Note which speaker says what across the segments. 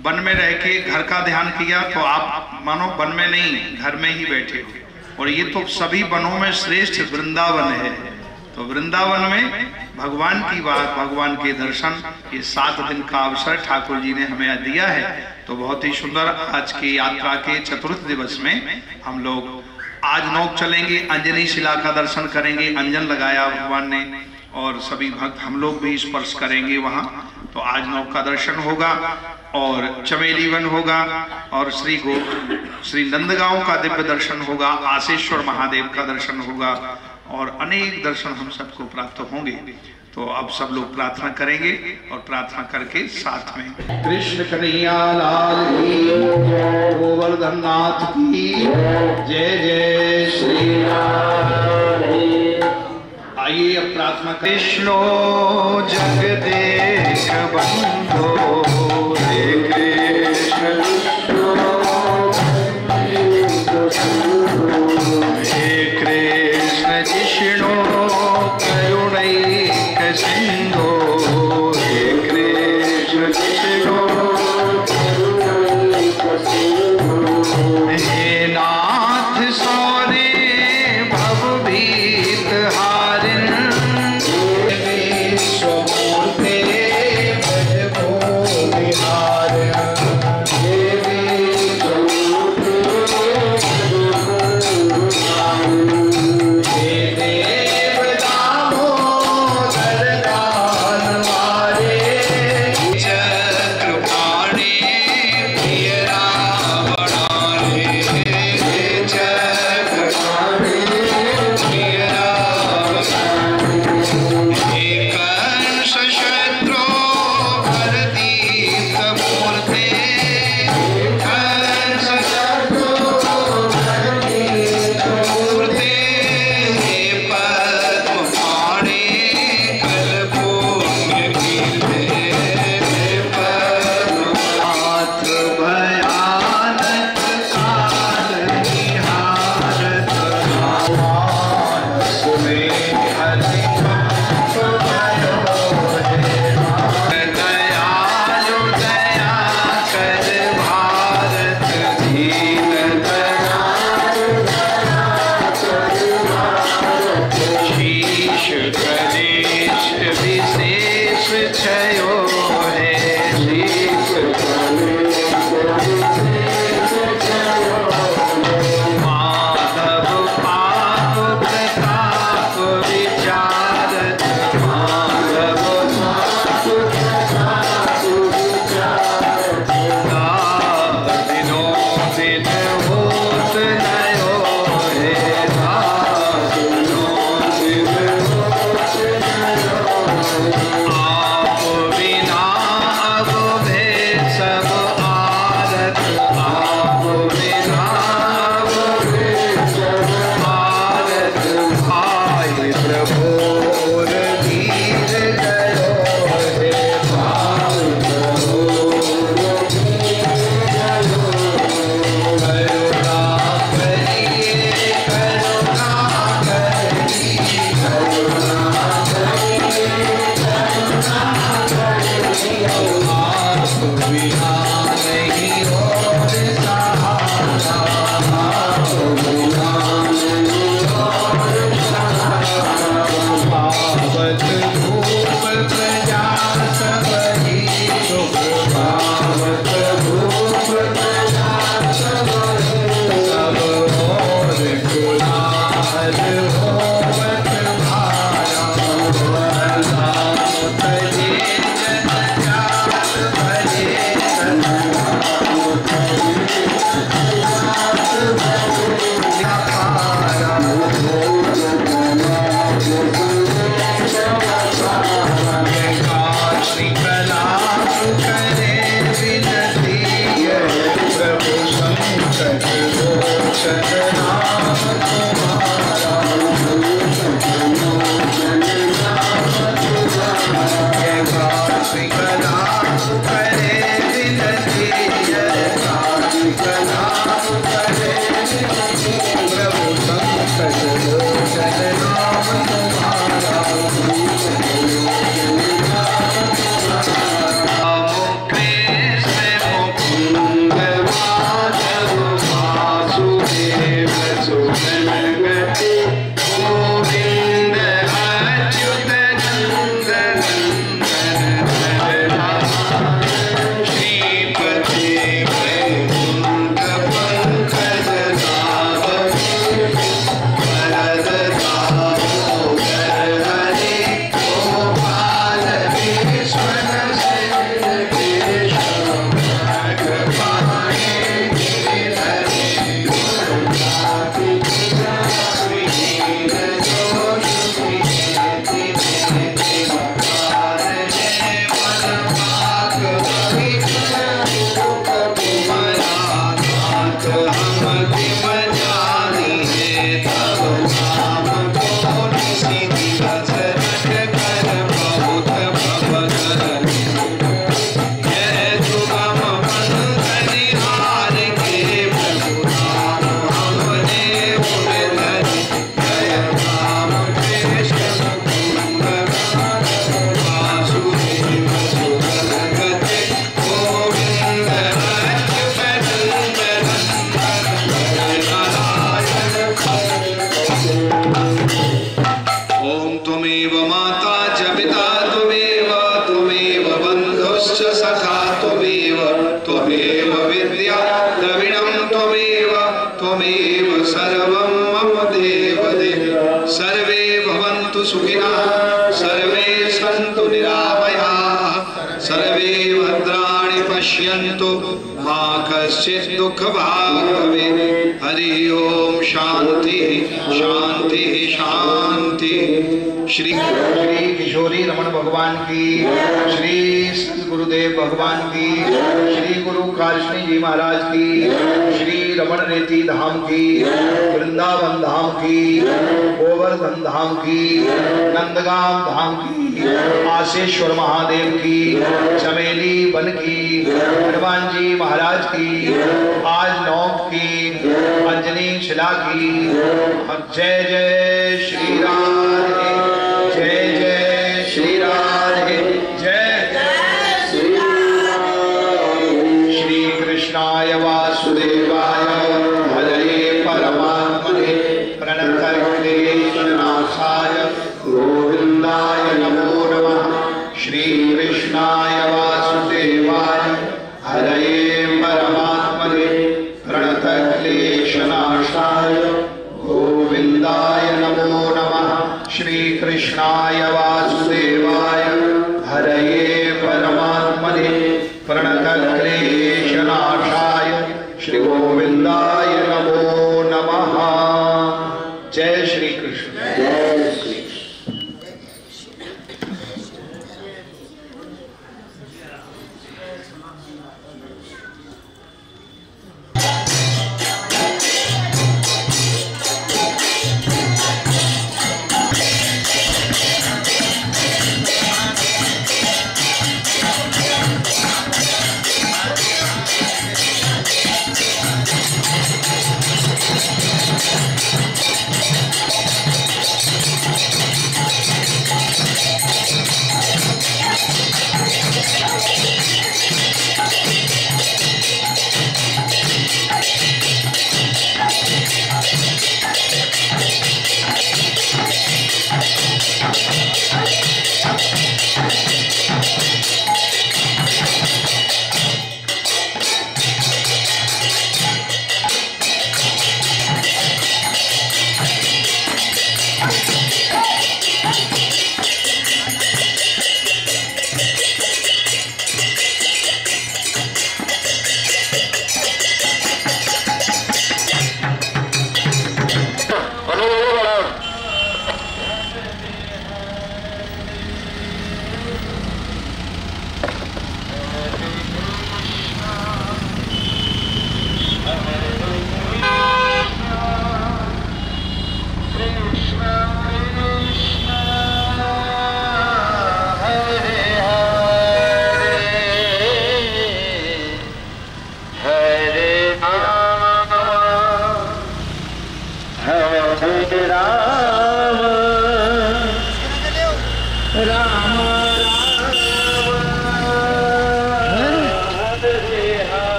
Speaker 1: One में रह के घर का ध्यान किया तो आप मानो वन में नहीं घर में ही बैठे हो। और ये तो सभी वनों में श्रेष्ठ वृंदावन है। तो वृंदावन में भगवान की बात, भगवान के दर्शन, ये 7 दिन का अवसर ठाकुर जी ने हमें दिया है। तो बहुत ही सुंदर आज की यात्रा के चतुर्थ दिवस में हम लोग आज नौक चलेंगे, अंजनी शिला का दर्शन करेंगे। अंजन लगाया भगवान ने और सभी भक्त हम लोग भी स्पर्श करेंगे वहाँ। तो आज नौक का दर्शन होगा और चमेली वन होगा और श्री नंदगांव का दिव्य दर्शन होगा, आसेश्वर महादेव का दर्शन होगा और अनेक दर्शन हम सबको प्राप्त होंगे। तो अब सब लोग प्रार्थना करेंगे और प्रार्थना करके साथ में कृष्ण कन्हैया लाल की, गोवर्धन नाथ की जय जय श्री राम। आइए अब प्रार्थना। कृष्णो जगदेक बंधो सिंधो हे कृष्ण सौरे भव भीत हारिन स्वमूर्ते भजबो बिहारिन
Speaker 2: Amen.
Speaker 1: पश्यन्तु मा कश्चित् दुःखभाग् भवेत्। हरि ओम शांति शांति शांति। श्री किशोरी रमण भगवान की, श्री गुरुदेव भगवान की, श्री गुरु कालसनी जी महाराज की, श्री रमण रेती धाम की, वृंदावन धाम की, गोवर्धन धाम की, नंदगाम धाम की, आशेश्वर महादेव की, चमेली वन की, हनुमान जी महाराज की, आज नौक की, अंजनी शिला की। जय जय श्री राधे, जय जय श्री राधे, जय जय श्री राधे। श्री कृष्णाय वासुदेवाय हरये परमात्मने प्रणतक्लेशनाशाय गोविन्दाय नमो नमः। श्री कृष्णाय वासुदेवाय हरये परमात्मने प्रणतक्लेशनाशाय गोविन्दाय नमो नमः। श्री कृष्णाय वासुदेवाय हरये परमात्मने प्रणतक्लेशनाशाय श्री गोविन्दाय नमो नमः। जय श्री कृष्ण।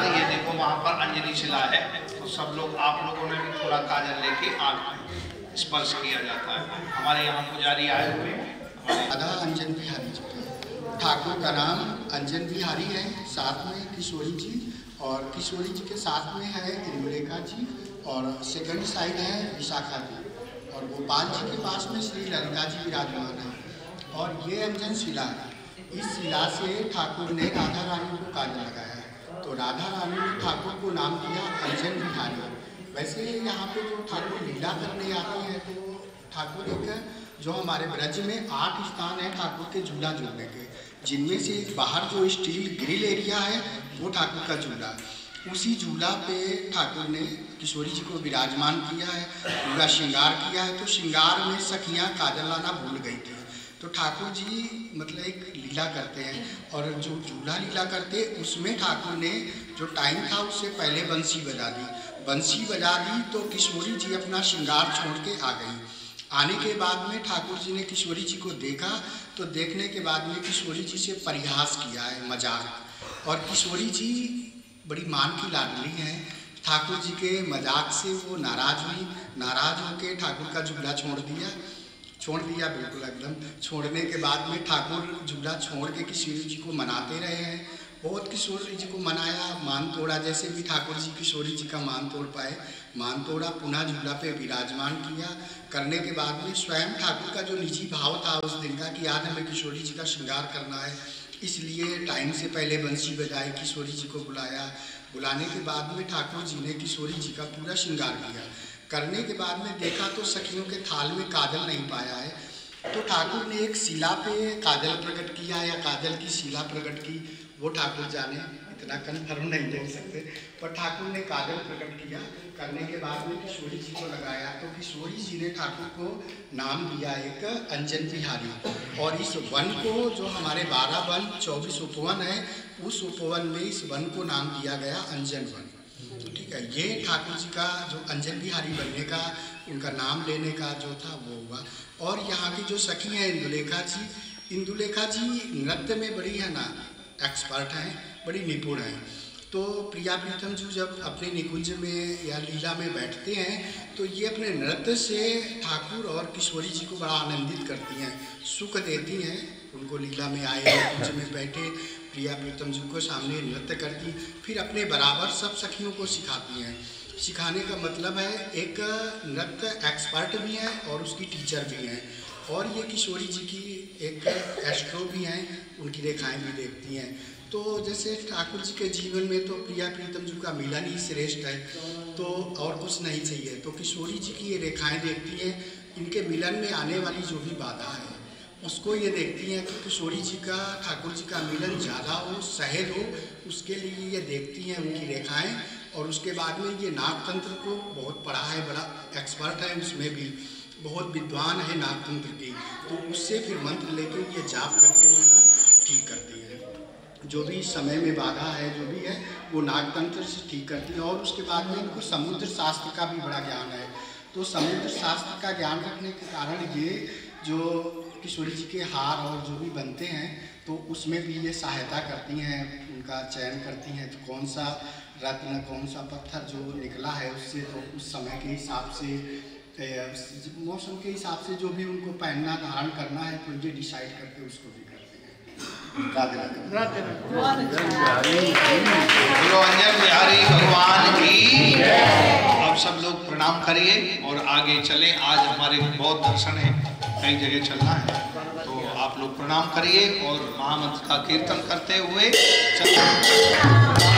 Speaker 1: बाद ये देखो वहाँ पर अंजनी शिला है, तो सब लोग आप लोगों ने भी थोड़ा काजल लेके आँख में स्पर्श किया जाता है। हमारे यहाँ पुजारी आए हुए हैं।
Speaker 2: राधा अंजन बिहारी जी ठाकुर का नाम अंजन बिहारी है, साथ में किशोरी जी, और किशोरी जी के साथ में है इंदुलेखा जी, और सेकंड साइड है विशाखा जी, और गोपाल जी के पास में श्री ललिता जी विराजमान है। और ये अंजन शिला है, इस शिला से ठाकुर ने राधा रानी को काजल लगाया है, तो राधा रानी ने ठाकुर को नाम दिया अंजन बिहारी। वैसे यहाँ पे जो ठाकुर लीला करने आते हैं, तो ठाकुर एक जो हमारे ब्रज में 8 स्थान है ठाकुर के झूला झूलने के, जिनमें से बाहर जो स्टील ग्रिल एरिया है वो ठाकुर का झूला, उसी झूला पे ठाकुर ने किशोरी जी को विराजमान किया है, पूरा श्रृंगार किया है। तो श्रृंगार में सखियाँ काजल लाना भूल गई थी, तो ठाकुर जी मतलब एक लीला करते हैं, और जो झूला लीला करते उसमें ठाकुर ने जो टाइम था उससे पहले बंसी बजा दी। बंसी बजा दी तो किशोरी जी अपना श्रृंगार छोड़ के आ गई। आने के बाद में ठाकुर जी ने किशोरी जी को देखा, तो देखने के बाद में किशोरी जी से परिहास किया है, मजाक, और किशोरी जी बड़ी मान की लाडली हैं। ठाकुर जी के मजाक से वो नाराज हुई, नाराज होकर ठाकुर का झूला छोड़ दिया बिल्कुल एकदम। छोड़ने के बाद में ठाकुर झूला छोड़ के किशोरी जी को मनाते रहे हैं, बहुत किशोरी जी को मनाया, मान तोड़ा, जैसे भी ठाकुर जी किशोरी जी का मान तोड़ पाए, मान तोड़ा, पुनः झूला पे विराजमान किया। करने के बाद में स्वयं ठाकुर का जो निजी भाव था उस दिन का कि आज हमें किशोरी जी का श्रृंगार करना है, इसलिए टाइम से पहले बंसी बजाई, किशोरी जी को बुलाया। बुलाने के बाद में ठाकुर जी ने किशोरी जी का पूरा श्रृंगार किया। करने के बाद में देखा तो सखियों के थाल में काजल नहीं पाया है, तो ठाकुर ने एक शिला पे काजल प्रकट किया या काजल की शिला प्रकट की, वो ठाकुर जाने, इतना कन्फर्म नहीं बोल सकते, पर ठाकुर ने काजल प्रकट किया। करने के बाद में किशोरी जी को लगाया, तो किशोरी जी ने ठाकुर को नाम दिया एक अंजन बिहारी। और इस वन को जो हमारे 12 वन 24 उपवन है, उस उपवन में इस वन को नाम दिया गया अंजन वन। ठीक है, ये ठाकुर जी का जो अंजन बिहारी बनने का, उनका नाम लेने का जो था वो हुआ। और यहाँ की जो सखी हैं इंदुलेखा जी नृत्य में बड़ी है ना एक्सपर्ट हैं, बड़ी निपुण हैं। तो प्रिया प्रीतम जी जब अपने निकुंज में या लीला में बैठते हैं, तो ये अपने नृत्य से ठाकुर और किशोरी जी को बड़ा आनंदित करती हैं, सुख देती हैं। उनको लीला में आए, निकुंज में बैठे, प्रिया प्रीतम जी को सामने नृत्य करती, फिर अपने बराबर सब सखियों को सिखाती हैं। सिखाने का मतलब है एक नृत्य एक्सपर्ट भी हैं और उसकी टीचर भी हैं। और ये किशोरी जी की एक एस्ट्रो भी हैं, उनकी रेखाएं भी देखती हैं। तो जैसे ठाकुर जी के जीवन में तो प्रिया प्रीतम जी का मिलन ही श्रेष्ठ है, तो और कुछ नहीं चाहिए। तो किशोरी जी की ये रेखाएं देखती हैं, इनके मिलन में आने वाली जो भी बाधा है उसको ये देखती हैं कि किशोरी जी का ठाकुर जी का मिलन ज़्यादा हो, सहज हो, उसके लिए ये देखती हैं उनकी रेखाएं। और उसके बाद में ये नागतंत्र को बहुत पढ़ा है, बड़ा एक्सपर्ट है, उसमें भी बहुत विद्वान है नागतंत्र की, तो उससे फिर मंत्र लेके ये जाप करके उनका ठीक करती है। जो भी समय में बाधा है, जो भी है, वो नागतंत्र से ठीक करती है। और उसके बाद में इनको समुद्र शास्त्र का भी बड़ा ज्ञान है, तो समुद्र शास्त्र का ज्ञान रखने के कारण ये जो किशोरी जी के हार और जो भी बनते हैं, तो उसमें भी ये सहायता करती हैं, उनका चयन करती हैं, तो कौन सा रत्न, कौन सा पत्थर जो निकला है उससे, तो उस समय के हिसाब से, मौसम के हिसाब से जो भी उनको पहनना धारण करना है, तो ये डिसाइड करके उसको भी करते हैं। राधे राधे।
Speaker 1: बोलो अंजन बिहारी भगवान की। अब सब लोग प्रणाम करिए और आगे चलें। आज हमारे बहुत दर्शन है, कई जगह चलना है, तो आप लोग प्रणाम करिए और महामंत्र का कीर्तन करते हुए चलें।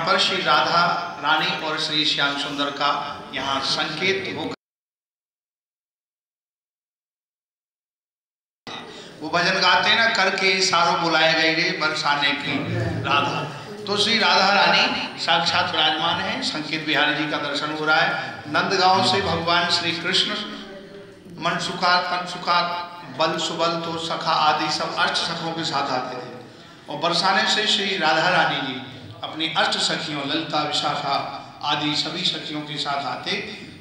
Speaker 1: यहाँ पर श्री राधा रानी और श्री श्याम सुंदर का यहाँ संकेत हो, वो भजन गाते ना, करके इशारों बुलाए गए रे बरसाने की राधा। तो श्री राधा रानी साक्षात विराजमान है, संकेत बिहारी जी का दर्शन हो रहा है। नंदगांव से भगवान श्री कृष्ण मनसुखात पंचुखात बल सुबल तो सखा आदि सब अष्ट सखों के साथ आते थे, और बरसाने से श्री राधा रानी जी अपनी अष्ट सखियों ललिता विशाखा आदि सभी सखियों के साथ आते,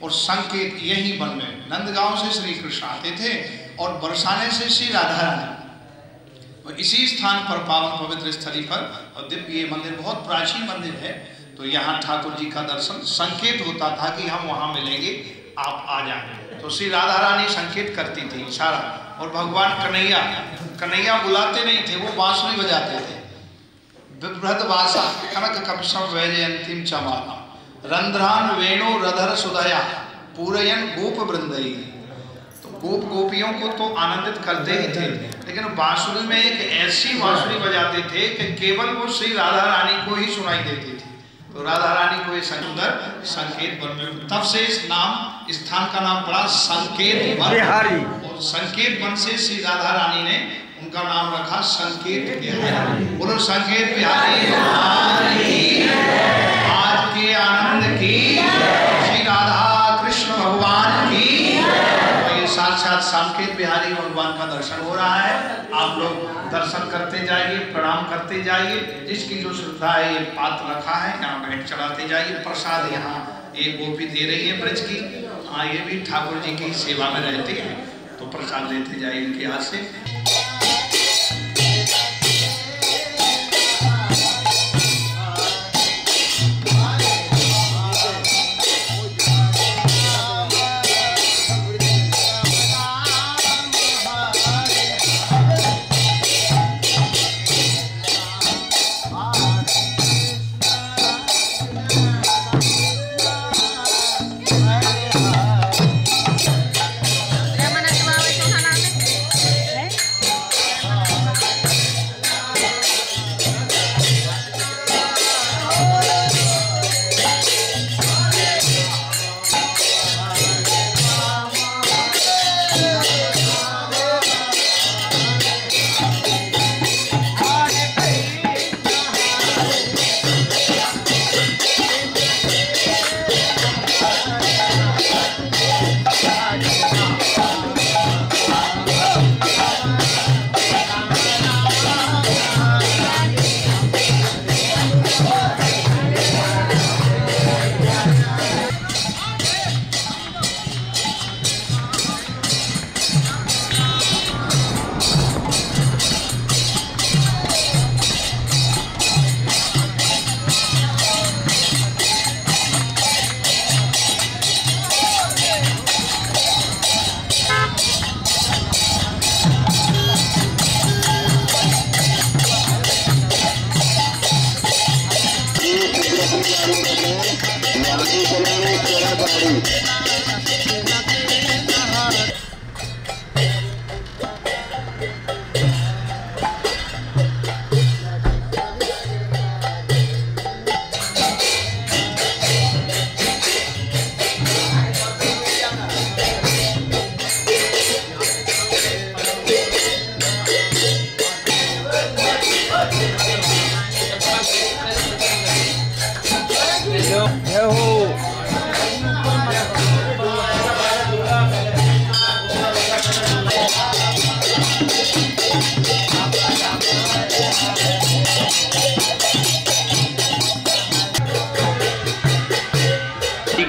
Speaker 1: और संकेत यही वन में नंदगांव से श्री कृष्ण आते थे और बरसाने से श्री राधा रानी। और इसी स्थान पर पावन पवित्र स्थली पर, और दिव्य ये मंदिर बहुत प्राचीन मंदिर है, तो यहाँ ठाकुर जी का दर्शन संकेत होता था कि हम वहाँ मिलेंगे, आप आ जाएं। तो श्री राधा रानी संकेत करती थी इशारा, और भगवान कन्हैया बुलाते नहीं थे, वो बांसुरी बजाते थे। बिभ्रत वासा कनक कपशम वैजयंतीम चमाला रंध्रान वेणु रधर सुदया पूरयन गोप वृंदई। तो गोप गोपियों को तो आनंदित करते ही थे, लेकिन बांसुरी में एक ऐसी बांसुरी बजाते थे कि केवल वो श्री राधा रानी को ही सुनाई देती थी। तो राधा रानी को ये सुंदर संकेत वन में, तब से इस स्थान का नाम पड़ा संकेत वन, और संकेत वन से श्री राधा रानी ने उनका नाम रखा संकेत बिहारी। बोलो संकेत बिहारी आज के आनंद की, श्री राधा कृष्ण भगवान की। तो ये साक्षात संकेत बिहारी भगवान का दर्शन हो रहा है। आप लोग दर्शन करते जाइए, प्रणाम करते जाइए, जिसकी जो श्रद्धा है ये पात्र रखा है, यहाँ भेंट चढ़ाते जाइए। प्रसाद यहाँ एक गोपी दे रही है ब्रज की, हाँ ये भी ठाकुर जी की सेवा में रहते हैं, तो प्रसाद लेते जाइए इनके हाथ से।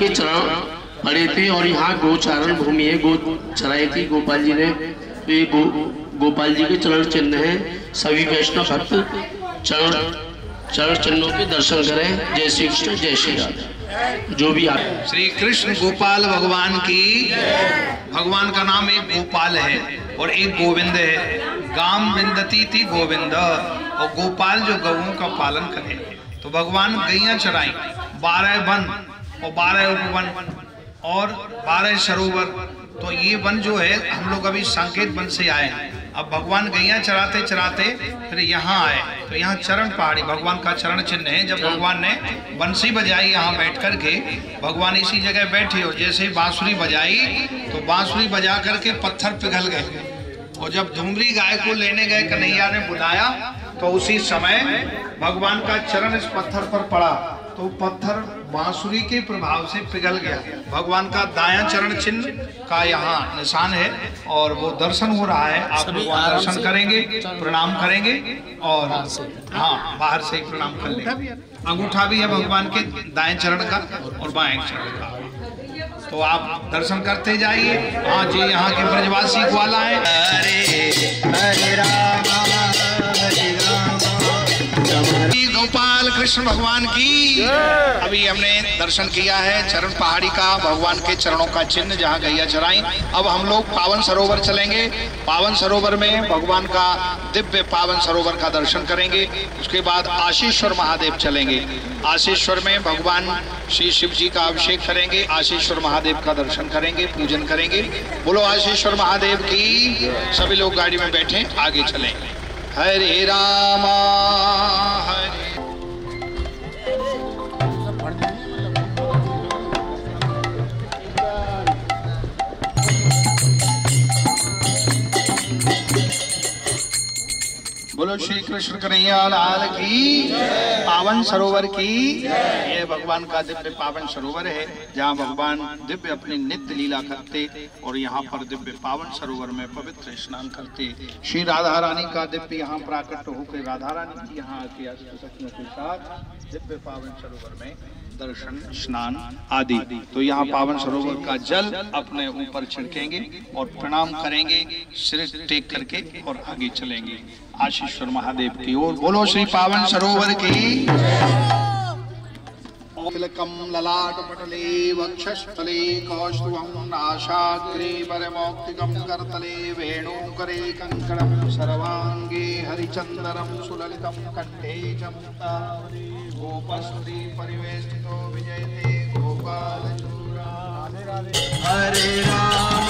Speaker 3: के चरण पड़े थे और यहाँ गोचारण भूमि है, गो चराई थी गोपाल जी ने। तो ये गोपाल जी के चरण चिन्ह है। सभी वैष्णव भक्त चरण चिन्हों के दर्शन करें। जय श्री कृष्ण, जय श्री राधा। जो भी आप
Speaker 1: श्री कृष्ण गोपाल भगवान की, भगवान का नाम एक गोपाल है और एक गोविंद है। गाम विंदती थी गोविंद, और गोपाल जो गौओं का पालन करे। तो भगवान गैया चराई, 12 वन और 12 उपवन और 12 सरोवर। तो ये वन जो है, हम लोग अभी संकेत वन से आए हैं, अब भगवान गैया चराते चराते फिर यहाँ आए, तो यहाँ चरण पहाड़ी भगवान का चरण चिन्ह है। जब भगवान ने बंसी बजाई यहाँ बैठ कर के, भगवान इसी जगह बैठे हो, जैसे बांसुरी बजाई तो बांसुरी बजा करके पत्थर पिघल गए। और जब धुमरी गाय को लेने गए, कन्हैया ने बुलाया, तो उसी समय भगवान का चरण इस पत्थर पर पड़ा, तो पत्थर बांसुरी के प्रभाव से पिघल गया। भगवान का दायां चरण चिन्ह का यहाँ निशान है और वो दर्शन हो रहा है। आप लोग दर्शन करेंगे, प्रणाम करेंगे और हाँ, बाहर से ही प्रणाम कर लेंगे। अंगूठा भी है भगवान के दाएं चरण का और बाएं चरण का, तो आप दर्शन करते जाइए। हाँ जी, यहाँ के ब्रजवासी ग्वाला है। हरे राम गोपाल कृष्ण भगवान की। अभी हमने दर्शन किया है चरण पहाड़ी का, भगवान के चरणों का चिन्ह जहाँ गैया चराई। अब हम लोग पावन सरोवर चलेंगे। पावन सरोवर में भगवान का दिव्य पावन सरोवर का दर्शन करेंगे। उसके बाद आशीश्वर महादेव चलेंगे। आशीश्वर में भगवान श्री शिव जी का अभिषेक करेंगे। आशीश्वर महादेव का दर्शन करेंगे, पूजन करेंगे। बोलो आशीश्वर महादेव की। सभी लोग गाड़ी में बैठे आगे चलेंगे। हरे रामा हरे। बोलो श्री कृष्ण कन्हैया लाल की। पावन सरोवर की। ये भगवान का दिव्य पावन सरोवर है, जहाँ भगवान दिव्य अपनी नित्य लीला करते और यहाँ पर दिव्य पावन सरोवर में पवित्र स्नान करते। श्री राधा रानी का दिव्य यहाँ प्राकट होकर राधा रानी की यहाँ आके सखियों के साथ दिव्य पावन सरोवर में दर्शन, स्नान आदि। तो यहाँ पावन सरोवर का जल अपने ऊपर छिड़केंगे और प्रणाम करेंगे, सिर टेक करके और आगे चलेंगे आशीश्वर महादेव की ओर। बोलो श्री पावन सरोवर की। तिलकम ललाट पटले वक्षस्थले कौस्तुभं नासाग्रे परमौक्तिकं करतले वेणुकरे कंकणं सर्वांगे हरिचंदनं सुललितं कंठे च मुक्तावली गोपस्त्री परिवेष्टितो विजयते गोपालचूड़ा। हरे राम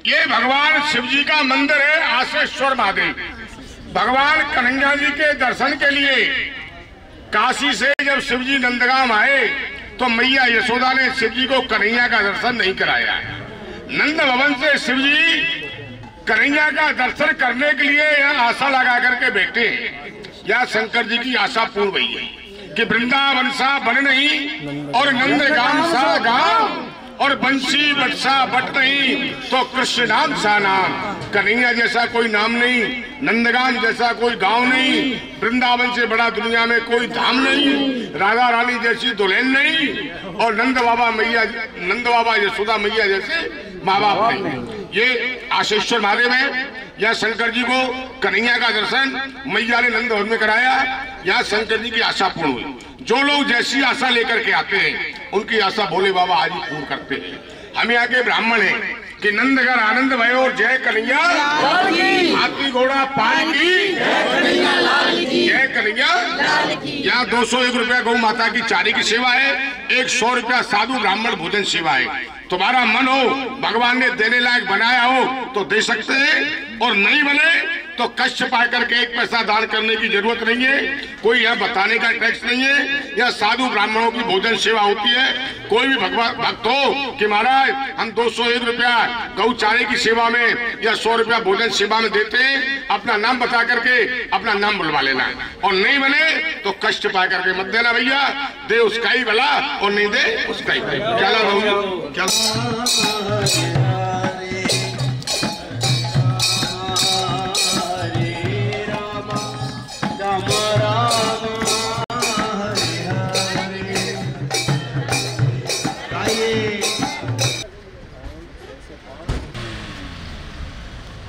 Speaker 4: ये भगवान शिव जी का मंदिर है, आशेश्वर महादेव। भगवान कन्हैया जी के दर्शन के लिए काशी से जब शिव जी नंदगांव आए तो मैया यशोदा ने शिव जी को कन्हैया का दर्शन नहीं कराया। नंद भवन से शिव जी कन्हैया का दर्शन करने के लिए यहाँ आशा लगा करके बैठे। या शंकर जी की आशा पूर्ण हुई है कि वृंदावन सा बन नहीं और नंदगांव सा गांव और बंसी बटसा बट नहीं तो कृष्ण नाम सा नाम। कन्हैया जैसा कोई नाम नहीं, नंदगांव जैसा कोई गांव नहीं, वृंदावन से बड़ा दुनिया में कोई धाम नहीं, राधा रानी जैसी दुल्हन नहीं और नंद बाबा यशोदा मैया जैसे माँ बाप नहीं। ये आशेश्वर महादेव है। या शंकर जी को कन्हैया का दर्शन मैया ने नंद भवन में कराया। यहाँ शंकर जी की आशा पूर्ण हुई। जो लोग जैसी आशा लेकर के आते हैं उनकी आशा भोले बाबा आज ही पूर्ण करते हैं। हम यहाँ के ब्राह्मण हैं कि नंदघर आनंद भयो और जय कन्हैया, हाथी घोड़ा पान की जय कन्हैया। यहाँ 201 रुपया गौ माता की चारी की सेवा है, 100 रुपया साधु ब्राह्मण भोजन सेवा है। तुम्हारा मन हो, भगवान ने देने लायक बनाया हो तो दे सकते हैं और नहीं बने तो कष्ट पा करके 1 पैसा दान करने की जरूरत नहीं है। कोई यहाँ बताने का टैक्स नहीं है। यह साधु ब्राह्मणों की भोजन सेवा होती है। कोई भी भक्त हो कि महाराज हम 201 रुपया गौ चारे की सेवा में या 100 रुपया भोजन सेवा में देते हैं, अपना नाम बता करके अपना नाम बुलवा लेना और नहीं बने तो कष्ट पा करके मत देना भैया। दे उसका ही भला और नहीं दे उसका ही भला। क्या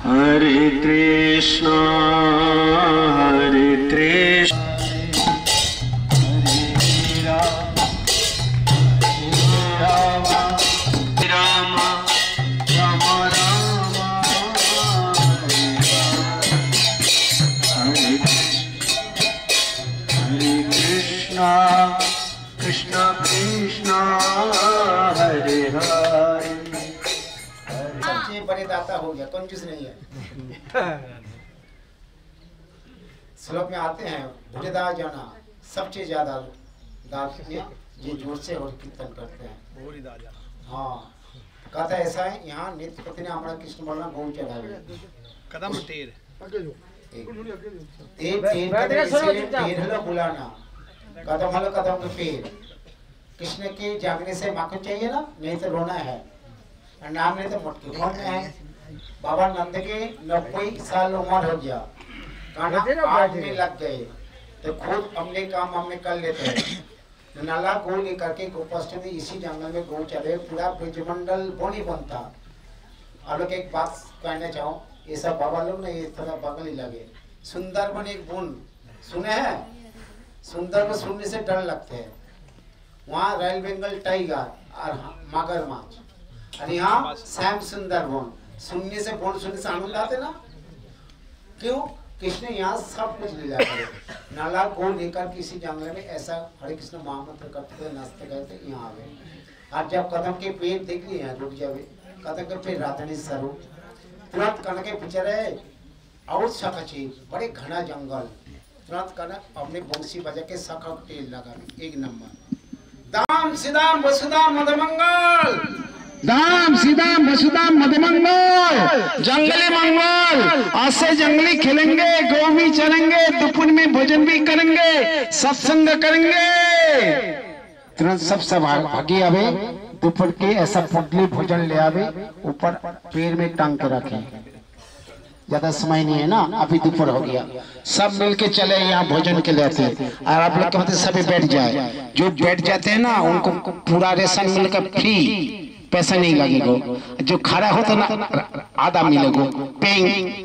Speaker 3: हरे कृष्णा कृष्णा कृष्णा हरे हरे।
Speaker 2: सबसे बड़े दाता हो गया, कंजूस नहीं है। श्लोक में आते हैं भुजदा जाना सबसे ज्यादा दात में ये जोर से और कीर्तन करते हैं। हाँ, कहता ऐसा है यहाँ नित्य पति ने हमारा कृष्ण बोलना गौ चढ़ा
Speaker 1: कदम टेर
Speaker 2: बुलाना कदम हलो कदम के पेड़। कृष्ण के जागने से माखन चाहिए ना, नहीं तो रोना है। नाम नहीं तो मुटकी कौन है। बाबा नंद के 90 साल उम्र हो गया, काना आग में लग गए तो खुद अपने काम हमने कर लेते हैं। नाला गो लेकर के गोपाष्टमी में इसी जंगल में गौ चले, पूरा ब्रजमंडल बोनी बनता। आप लोग एक बात कहना चाहो, ये सब बाबा लोग ना ये थोड़ा बगल ही लगे। सुंदरबन एक बुन सुने हैं, सुंदरबन सुनने से डर लगते हैं। वहाँ रॉयल बंगाल टाइगर और मगरमच्छ और यहाँ सैम सुंदरबन सुनने से बोल सुनने से आनंद आते ना। क्यों? कृष्ण यहाँ सब कुछ ले जाते हैं। नाला को लेकर किसी जंगल में ऐसा हरे कृष्ण महामंत्र करते थे, नाचते करते यहाँ आ गए। और जब कदम के पेड़ देख लिए यहाँ रुक जावे, कदम के पेड़ रातनी स्वरूप तुरंत कनक के पीछे रहे और सकची बड़े घना जंगल। तुरंत कनक अपने बंसी बजा के सखा तेल लगा, एक नंबर। दाम सीधाम वसुधाम मधुमंगल,
Speaker 5: धाम सीधाम वसुधाम मधुमंगल, जंगली मंगल। आज से जंगली खेलेंगे, गौ भी चलेंगे, दोपहर में भोजन भी करेंगे, सत्संग करेंगे। तुरंत सब भागी आवे, दोपहर के ऐसा पुटली भोजन ले आवे, ऊपर पेड़ में टांग के रखे। ज्यादा समय नहीं है ना, अभी दोपहर हो गया। सब मिलके चले यहाँ भोजन के लिए आते हैं। और आप लोग के मतलब सभी बैठ जाए। जो बैठ जाते हैं ना उनको पूरा रेशन मिलकर फ्री, पैसा नहीं लगेगा। जो खड़ा होता ना आधा मिलेगा पेंग।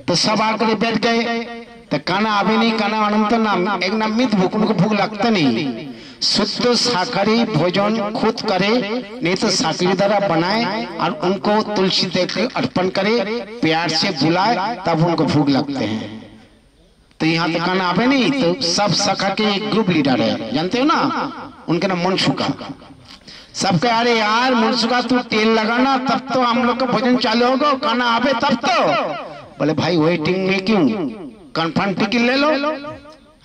Speaker 5: तो सब आकर बैठ गए तो खाना अभी नहीं, खाना अनंत नाम एक नाम मित भूख, उनको भूख लगता नहीं। शुद्ध शाकाहारी भोजन खुद करे, नहीं तो शाकाहारी द्वारा बनाए और उनको तुलसी देकर अर्पण करे, प्यार से बुलाए, तब उनको भूख लगते हैं। तो यहाँ तो खाना आवे नहीं, तो सब शाखा के एक ग्रुप लीडर है, जानते हो ना, उनका नाम मनसुखा। सबके अरे यार मुंसुका तू तेल लगाना तब तो हम लोग का भोजन चालू होगा, खाना आवे तब तो। बोले भाई वेटिंग में क्यों, कंफर्म टिकट ले लो।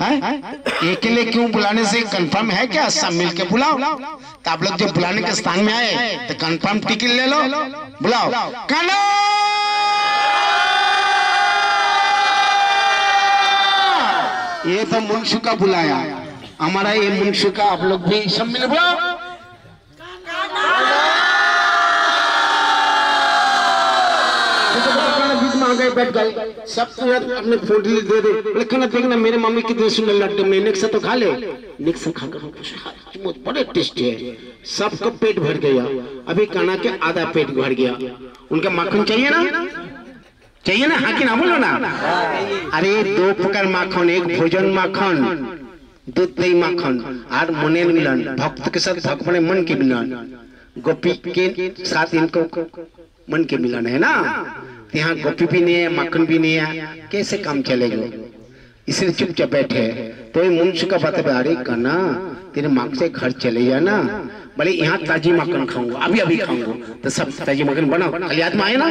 Speaker 5: एक लिए क्यों बुलाने से कंफर्म है क्या, सब मिल के बुलाओ। तो आप लोग जब बुलाने के स्थान में आए तो कंफर्म टिकट ले लो, बुलाओ। काना ये तो मुंशु का बुलाया, हमारा ये मुंशु का आप लोग भी सब मिल बुलाओ। बैठ गए सब अपने फोटो दे दे, लेकिन देखना मेरे मम्मी कितने सुंदर लड्डू में नेक्सा तो खा ले, नेक्सा खाकर बड़े टेस्टी है, सबका पेट भर गया। अभी काना के आधा पेट भर गया। उनका माखन चाहिए ना, चाहिए ना, हाँ कि ना बोलो ना। अरे 2 प्रकार माखन, एक भोजन माखन, दूध दही माखन और मने मिलन, भक्त के साथ भगवान मन के मिलन, गोपी के साथ इनको मन के मिलन है ना। यहाँ गोपी भी नहीं है, माखन भी नहीं है, कैसे काम चलेगा, इसलिए चुपचाप बैठे। तो मुंशु का बात है, अरे काना तेरे माँ से घर चले जाना, बोले यहाँ ताजी माखन खाऊंगा, अभी अभी खाऊंगा। तो सब ताजी माखन बनाओ, खाली याद में आए ना,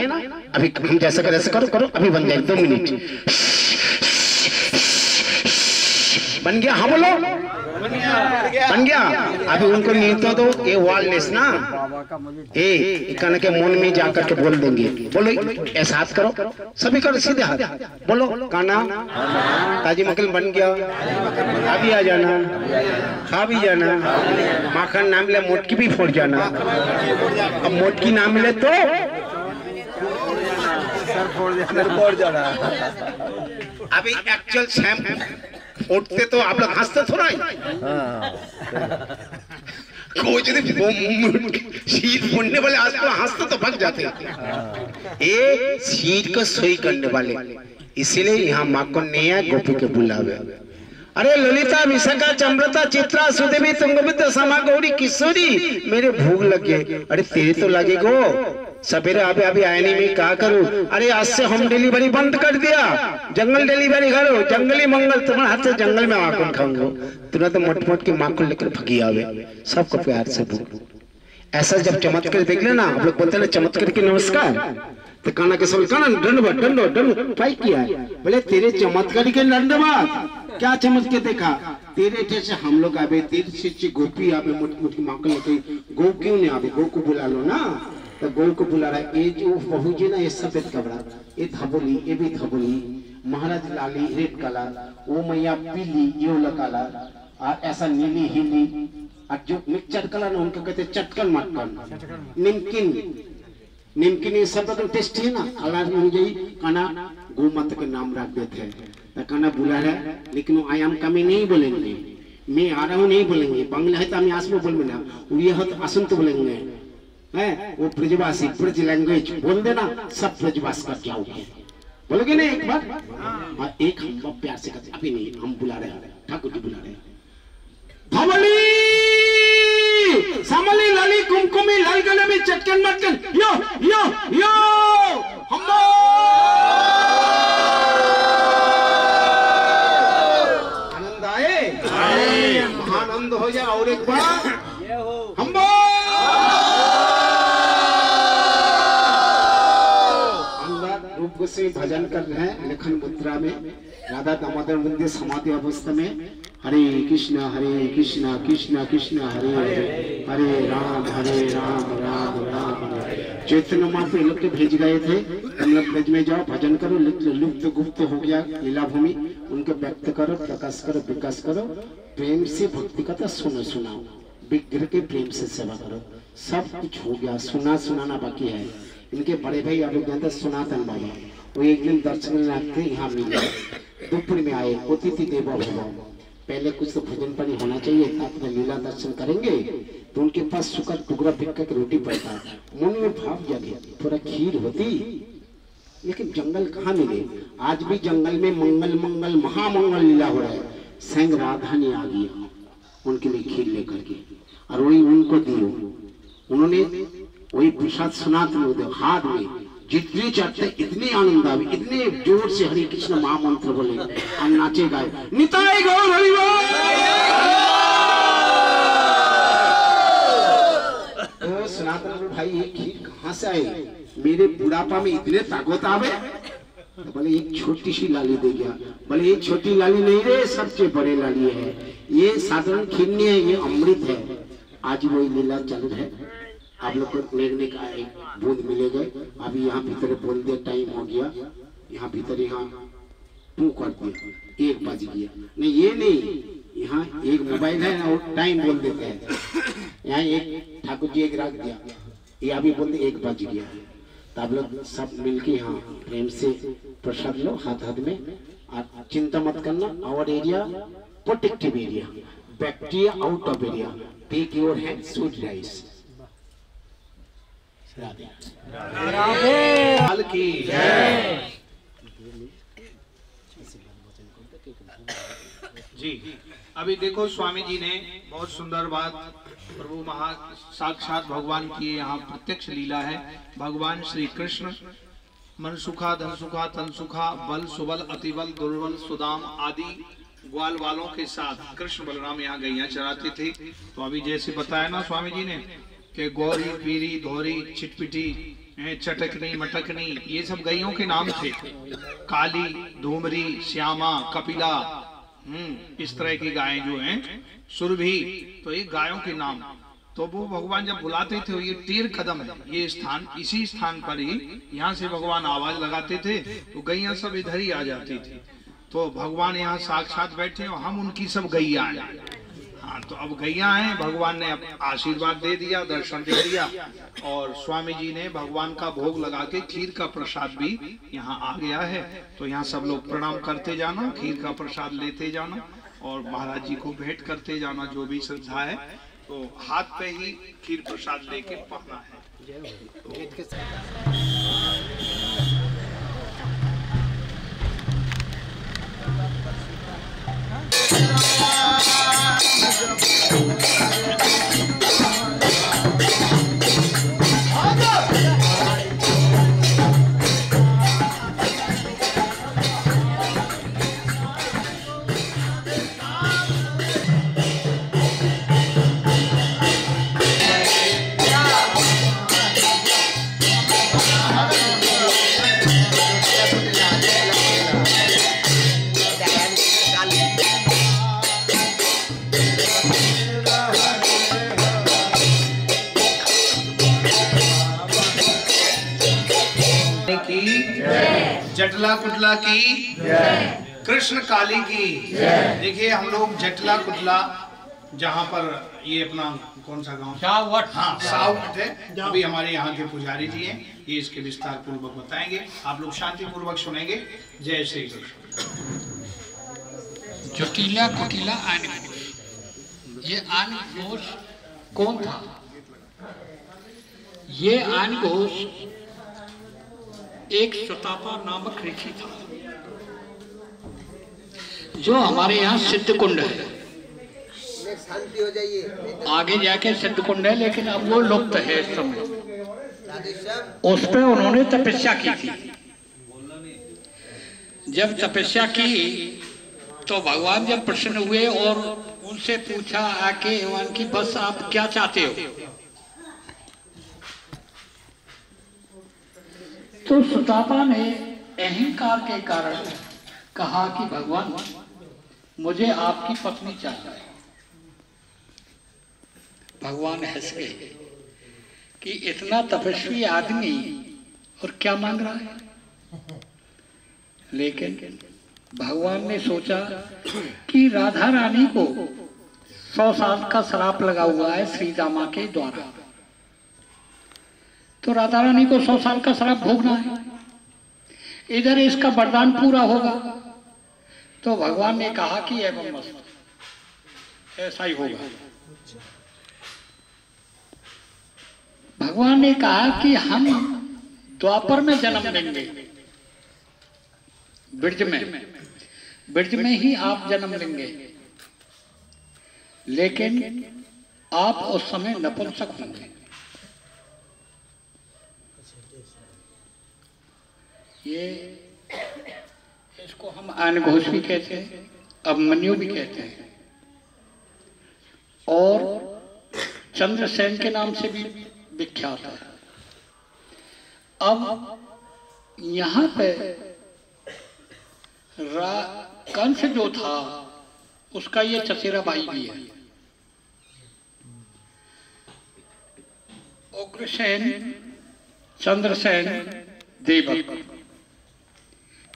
Speaker 5: अभी हम जैसा कर ऐसा करो करो, अभी बन जाए 2 मिनट बन गया। हाँ बोलो बन गया। अभी उनको नहीं तो दो ये वालनेस ना, ए काना के मन में जाकर के बोल देंगे, बोलो ऐसा हाथ करो, सभी करो सीधे हाथ, बोलो काना ताजी मक्खन बन गया, अभी आ जाना, खा भी जाना, माखन ना मिले मोटकी भी फोड़ जाना, अब मोटकी ना मिले तो सर फोड़ जाना। अभी एक्चुअल शैम्पू उठते तो आप लोग हंसते थोड़ा ही, शीर फोड़ने वाले आज तो हंसते तो भाग जाते हैं, ये शीर को सोई करने वाले, इसीलिए यहाँ माखन नहीं है, गोपी के बुलावे। अरे ललिता विशाखा चंद्रता चित्रा सुदेवी तुंगविद्या समा गौरी किशोरी, मेरे भूख लगे। अरे तेरे तो लगेगो, सवेरे अभी अभी आने में क्या करूं, अरे आज से होम डिलीवरी बंद कर दिया, जंगल डिलीवरी करो, जंगली मंगल, तुम्हारे हाथ से जंगल में माखन खाऊंगा। तुरंत मोट मोट के माखन लेकर भगी आवे, सबको प्यार से भूख। ऐसा जब चमत्कार देख लेना, आप लोग बोलते ना चमत्कार के नमस्कार, तो काना के सब काना दंडवत दंडो फाइट किया, बोले तेरे चमत्कार के दंडवत, क्या चमत्कार देखा तेरे जैसे हम लोग आवे, तेरे से गोपी आवे, मोटी मोटी माखन लेके, गौ क्यों नहीं आवे, गौ को बुला लो ना। तो गौ को बुला रहा है, ये जो बहू जी ना ये सफेद कपड़ा, ये धबोली, ये भी धबोली, महाराज लाली रेड कलर, वो मैया पीली ये काला, और ऐसा नीली हीली, और जो मिक्सचर कलर ना उनको कहते चटकन मटकन, निमकिन निमकिन, ये सब तो टेस्टी है ना। अलाज में मुझे काना गौ माता के नाम रख देते हैं, तो काना बुला रहा है, लेकिन वो आयाम का में नहीं बोलेंगे, मैं आ रहा हूँ नहीं बोलेंगे, बांग्ला है तो हम आस में बोल ना, उड़िया हो तो असंत बोलेंगे, है वो ब्रजवासी ब्रज लैंग्वेज बोल देना, सब ब्रजवास कर जाओगे, बोलोगे नहीं एक बार। और एक हम प्यार से करते, अभी नहीं हम बुला रहे हैं, ठाकुर जी बुला रहे हैं, धवली समली लाली कुमकुमी लाल गले में चटकन मटकन, यो यो यो हम आनंद आए, आनंद हो जाए। और एक बार हम रूप गोस्वामी भजन कर रहे हैं लेखन मुद्रा में, राधा दामोदर मंदिर समाधि अवस्था में। हरे कृष्णा कृष्णा कृष्णा हरे हरे, हरे राम राम राम हरे। चैतन्य महाप्रभु लोग के भेज गए थे, हम लोग ब्रज में जाओ भजन करो, लुप्त गुप्त हो गया लीला भूमि, उनको व्यक्त करो, प्रकाश करो, विकास करो, प्रेम से भक्ति कथा सुनो सुनाओ, विग्रह के प्रेम से सेवा करो, सब कुछ हो गया। सुनाना बाकी है। इनके बड़े भाई आप लोग जानते सनातन बाबा, वो एक दिन दर्शन रखते यहाँ मिले, दोपहर में आए, अतिथि देवो भव, पहले कुछ तो भोजन पानी होना चाहिए, अपना लीला दर्शन करेंगे, तो उनके पास सूखा टुकड़ा भिक्का की रोटी पड़ता, मन में भाव जागे, थोड़ा खीर होती, लेकिन जंगल कहाँ मिले। आज भी जंगल में मंगल मंगल महामंगल लीला हो रहा है, संग राधा ने आ गया उनके लिए खीर लेकर के, और वही उनको दियो, उन्होंने वही प्रसाद सनातन हाथ में जितने चढ़ते इतने आनंद आवे, इतने जोर से हरे कृष्ण महामंत्र बोले, हम नाचे गाए, निताई गौर हरि बोल। से आए, मेरे बुढ़ापा में इतने ताकत आवे। तो बोले एक छोटी सी लाली दे गया। बोले ये छोटी लाली नहीं रे, सबसे बड़े लाली है, ये साधारण खीर नहीं है, ये अमृत है। आज वही लीला चल रहा है। आप लोग को लेने का एक बूंद मिलेगा। अभी यहाँ भीतर बोल दिया, टाइम हो गया, यहाँ भीतर यहाँ तू कर दिया, 1 बज गया। नहीं ये नहीं, यहाँ एक मोबाइल है और टाइम बोल देते हैं। यहाँ एक ठाकुर जी एक रख दिया, ये अभी बोल दिया 1 बज गया। तो आप लोग सब मिलके यहाँ प्रेम से प्रसाद लो हाथ हाथ में। आप चिंता मत करना, our area protective area, bacteria out of area, take your hand, sweet rice. Radhe Radhe की जय।
Speaker 1: जी अभी देखो स्वामी जी ने बहुत सुंदर बात, प्रभु महा साक्षात भगवान की यहाँ प्रत्यक्ष लीला है। भगवान श्री कृष्ण मन सुखा धन सुखा तन सुखा बल सुबल अतिबल दुर्बल सुदाम आदि ग्वाल वालों के साथ कृष्ण बलराम यहाँ गैया चराते थे। तो अभी जैसे बताया ना स्वामी जी ने कि गौरी पीरी धौरी चिटपिटी चटकनी मटकनी ये सब गैयों के नाम थे। काली धूमरी श्यामा कपिला इस तरह की गायें जो हैं, सुरभि, तो ये गायों के नाम। तो वो भगवान जब बुलाते थे, ये 13 कदम है ये स्थान, इसी स्थान पर ही यहाँ से भगवान आवाज लगाते थे तो गैया सब इधर ही आ जाती थी। तो भगवान यहाँ साक्षात बैठे और हम उनकी सब गैया हैं। हाँ तो अब गैया हैं, भगवान ने अब आशीर्वाद दे दिया, दर्शन दे दिया और स्वामी जी ने भगवान का भोग लगा के खीर का प्रसाद भी यहाँ आ गया है। तो यहाँ सब लोग प्रणाम करते जाना, खीर का प्रसाद लेते जाना और महाराज जी को भेंट करते जाना जो भी श्रद्धा है। तो हाथ पे ही खीर प्रसाद लेके पाना है। जटला कुटला की कृष्ण काली की। देखिए हम लोग जटला कुटला, जहाँ पर ये अपना कौन सा गांव, सावट, हाँ सावट है। अभी हमारे यहाँ के पुजारी जी हैं, ये इसके विस्तार पूर्वक बताएंगे, आप लोग शांति पूर्वक सुनेंगे। जय श्री कृष्ण।
Speaker 6: जटिला कुटिला आन घोष, ये आन घोष कौन था? ये आन घोष एक सुतापा नामक ऋषि था, जो हमारे यहाँ सिद्ध कुंड है।
Speaker 7: शांति हो जाइए।
Speaker 6: आगे जाके सिद्ध कुंड है, लेकिन अब वो लुप्त है इस समय। उस पे उन्होंने तपस्या की थी। जब तपस्या की तो भगवान जब प्रसन्न हुए और उनसे पूछा आके कि बस आप क्या चाहते हो? तो सुतापा ने अहंकार के कारण कहा कि भगवान मुझे आपकी पत्नी चाहिए। भगवान हंस गए कि इतना तपस्वी आदमी और क्या मांग रहा है। लेकिन भगवान ने सोचा कि राधा रानी को 100 साल का श्राप लगा हुआ है श्री दामा के द्वारा, तो राधा रानी को 100 साल का श्राप भोगना है। इधर इसका वरदान पूरा होगा। तो भगवान ने कहा कि एवं मस्त, ऐसा ही होगा। भगवान ने कहा कि हम द्वापर में जन्म लेंगे, ब्रज में ही आप जन्म लेंगे, लेकिन आप उस समय नपुंसक होंगे। ये इसको हम आनघोष भी कहते हैं, अभिमन्यु भी कहते हैं, और चंद्रसेन के नाम से भी विख्यात है। अब यहाँ पे कंस जो था उसका ये चचेरा भाई भी है, उग्रसेन, चंद्रसेन, देवक।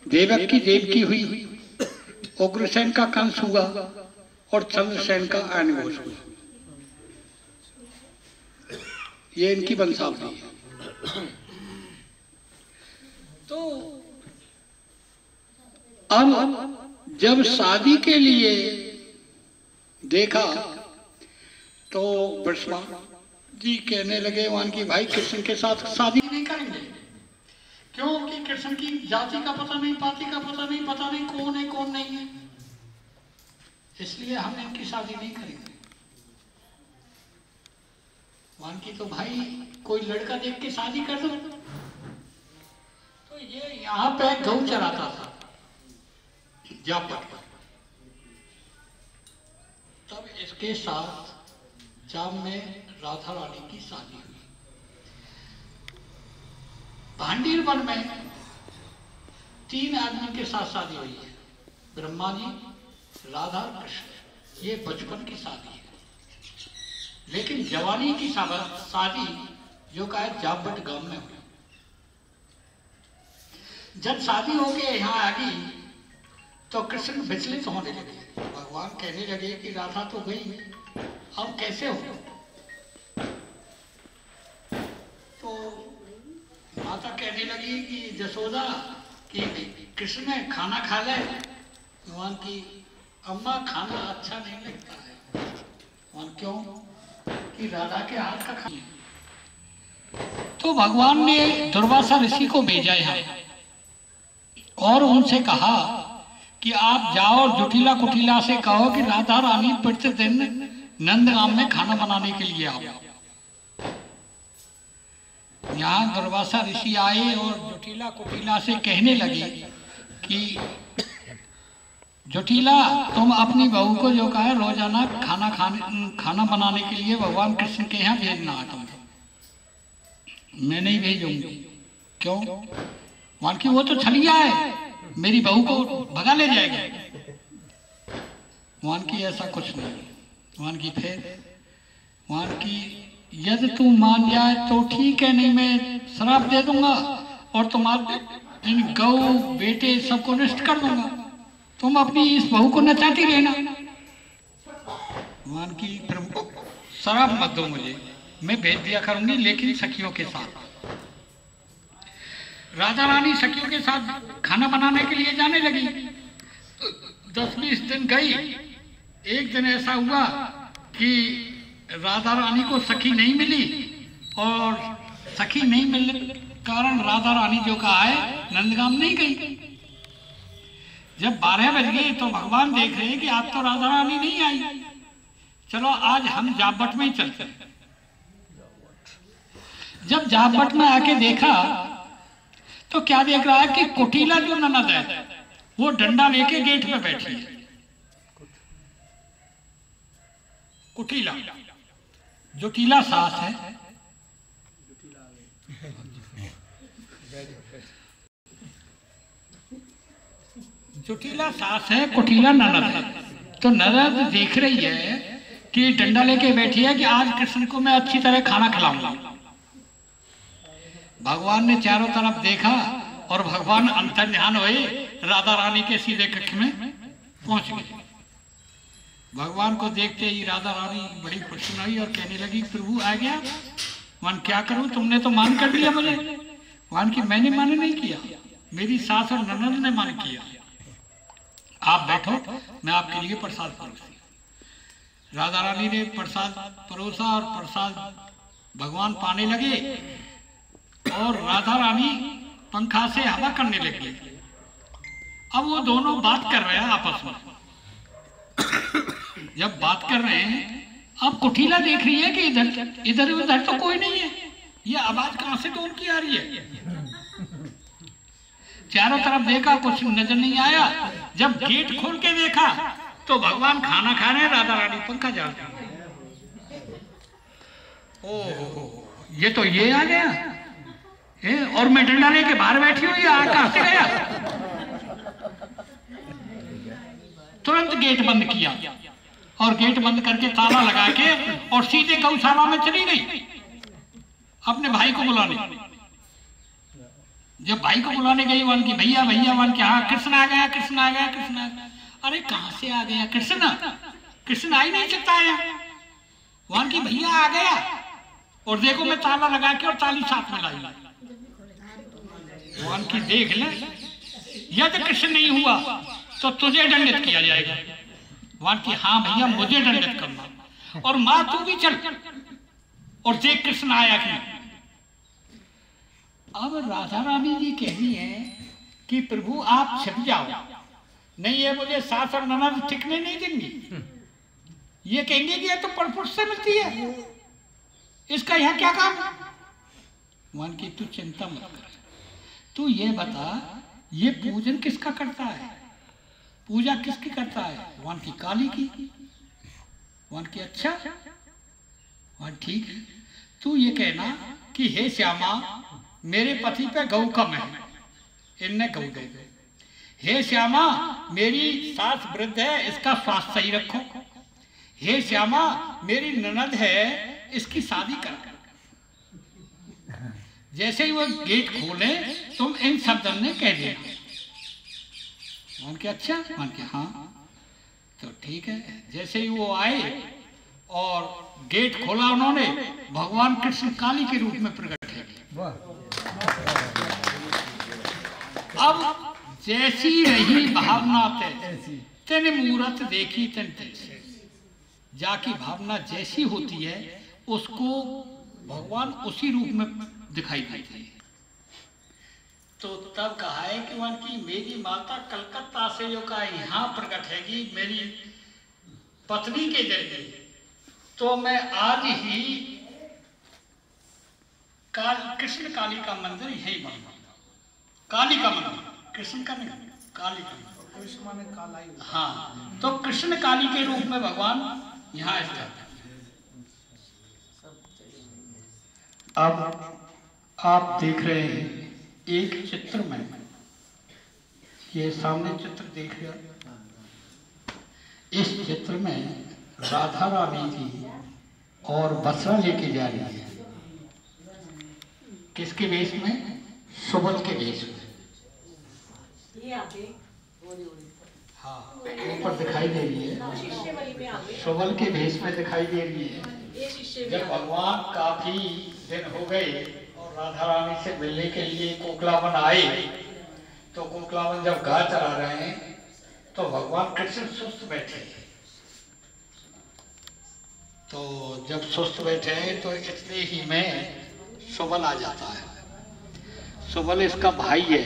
Speaker 6: देवक की देवकी हुई, उग्रसेन का कंस हुआ और चंद्रसेन का अनिघोष हुआ। ये इनकी वंशावली है। तो अब जब शादी के लिए देखा तो ब्रह्मा जी कहने लगे वहां की भाई कृष्ण के साथ शादी नहीं करेंगे, क्योंकि कृष्ण की जाति का पता नहीं, पाति का पता नहीं, पता नहीं कौन है कौन नहीं है, इसलिए हम इनकी शादी नहीं करेंगे। वहां की तो भाई कोई लड़का देख के शादी कर दो। तो ये यहाँ पे गऊ चराता था जापट, तब इसके साथ जाम में राधा रानी की शादी हुई। भांडीर वन में 3 आदमी के साथ शादी हुई है, ब्रह्मा जी, राधा, कृष्ण। ये बचपन की शादी है, लेकिन जवानी की शादी जो का है जापट गांव में हुई। जब शादी होके यहाँ आ गई तो कृष्ण विचलित होने लगे। भगवान कहने लगे कि राधा तो गई, अब कैसे हो? तो माता कहने लगी कि जसोदा कि कृष्ण ने खाना खा ले। भगवान की अम्मा खाना अच्छा नहीं लगता है। और क्यों? कि राधा के हाथ का खाना। तो भगवान ने दुर्वासा ऋषि को भेजा है और उनसे कहा कि आप जाओ जुटिला कुटिला से कहो कि राधा रानी प्रतिदिन नंदगाम में खाना बनाने के लिए आओ। यहाँ दुर्वासा ऋषि आए और जुटिला कुटिला से कहने लगे कि जुटिला, तुम अपनी बहू को जो कहा रोजाना खाना बनाने के लिए भगवान कृष्ण के यहाँ भेजना है। तुम मैं नहीं भेजूंगी। क्यों? वहां की वो तो छलिया है, मेरी बहू को भगा ले जाएगा। वहां की ऐसा कुछ नहीं। वहां की फिर वहां की यदि तू मान जाए तो ठीक है, नहीं मैं श्राप दे दूंगा और तुम्हारे इन गौ बेटे सबको नष्ट कर दूंगा। तुम अपनी इस बहू को नचाती रहना। वहां की प्रभु श्राप मत दो मुझे, मैं भेज दिया करूंगी, लेकिन सखियों के साथ। राधा रानी सखियों के साथ खाना बनाने के लिए जाने लगी। 10-20 दिन गई। एक दिन ऐसा हुआ कि राधा रानी को सखी नहीं मिली और सखी नहीं मिलने के कारण राधा रानी जो कहा है नंदगाम नहीं गई। जब 12 बज गए तो भगवान देख रहे हैं कि आज तो राधा रानी नहीं आई, चलो आज हम जापट में ही चलते हैं। जब जापट में आके देखा तो क्या देख रहा है कि कुटिला जो ननद है वो डंडा लेके गेट पे बैठी है। कुटिला जुटिला सास है, जुटिला सास है, कुटिला ननद है। तो ननद देख रही है कि डंडा लेके बैठी है कि आज कृष्ण को मैं अच्छी तरह खाना खिलाऊंगा। भगवान ने चारों तरफ देखा और भगवान अंतर्ध्यान हुए, राधा रानी के सीधे कक्ष में पहुंच गए। भगवान को देखते ही राधा रानी बड़ी प्रसन्न हुई और कहने लगी, प्रभु आ गया। मान क्या करूं, तुमने तो मान कर दिया मुझे। मान की मैंने मान नहीं किया, मेरी सास और ननद ने मान किया। आप बैठो, मैं आपके लिए प्रसाद परोसी। राधा रानी ने प्रसाद परोसा और प्रसाद भगवान पाने लगे और राधा रानी पंखा से हवा करने लगी। अब वो दोनों बात कर रहे हैं आपस में। जब बात कर रहे हैं, अब कुटिला देख रही है कि इधर उधर तो कोई नहीं है, ये आवाज कहां से तो उनकी आ रही है। चारों तरफ देखा, कुछ नजर नहीं आया। जब गेट खोल के देखा तो भगवान खाना खा रहे हैं, राधा रानी पंखा जा रही है। ओह, ये तो ये आ गया, और मैं डंडा लेके बाहर बैठी हुई, कहां से गया? तुरंत गेट बंद किया और गेट बंद करके ताला लगा के और सीधे गौशाला में चली गई अपने भाई को बुलाने। जब भाई को बुलाने गई वन की भैया भैया, वन के हाँ कृष्ण आ गया, कृष्ण आ गया, कृष्ण आ गया। अरे कहां से आ गया कृष्ण? कृष्ण आ ही नहीं सकता है। वन की भैया आ गया और देखो मैं ताला लगा के और ताली साथ में लाई। वन की देख ले, यदि कृष्ण नहीं हुआ तो तुझे दंडित किया जाएगा। वन की हाँ भैया मुझे दंडित करना, और माँ तू भी चल और देख कृष्ण आया कि। अब राधा रानी जी कहती हैं कि प्रभु आप छिप जाओ, नहीं है मुझे सास और ननद टिकने नहीं देंगी। ये कहेंगे कि ये तो परपुरुष से मिलती है, इसका यहाँ क्या काम? वन की तू चिंता मत कर, तू ये बता ये पूजन किसका करता है, पूजा किसकी करता है? वन की काली की। वन की अच्छा, वन ठीक है। तू ये कहना कि हे श्यामा मेरे पति पे गौ कम है, इनने गौ दे दे। हे श्यामा मेरी सास वृद्ध है, इसका स्वास्थ्य सही रखो। हे श्यामा मेरी ननद है, इसकी शादी कर। जैसे ही वो गेट खोले तुम इन शब्दों ने कह देना। मान के अच्छा, मान के हाँ तो ठीक है। जैसे ही वो आए और गेट खोला उन्होंने, भगवान कृष्ण काली के रूप में प्रकट है। अब जैसी रही भावना तेने मूरत देखी तन तैसे, जाकी भावना जैसी होती है उसको भगवान उसी रूप में दिखाई देते हैं। तो तब कहा है कि वन की मेरी माता कलकत्ता से जो का यहाँ प्रकट हैगी मेरी पत्नी के जरिए, तो मैं आज ही कृष्ण काली का मंदिर यही बनवाऊंगा। काली का मंदिर, कृष्ण का नहीं, काली का मंदिर। कृष्ण माने काला ही। हाँ, तो कृष्ण काली के रूप में भगवान यहाँ स्थित है। अब आप देख रहे हैं एक चित्र में, ये सामने चित्र देख रहे हैं। इस चित्र में राधा रानी जी और बसरा लेके जा रही है। किसके वेश में? सुबल के वेश में। हाँ, ऊपर दिखाई दे रही है, सुबल के वेश में दिखाई दे रही है। जब भगवान काफी दिन हो गए और राधा रानी से मिलने के लिए कोकलावन आए, तो कोकलावन जब गा चला रहे हैं तो भगवान कृष्ण सुस्त बैठे। तो जब सुस्त बैठे हैं तो इतने ही में सुबल आ जाता है। सुबल इसका भाई है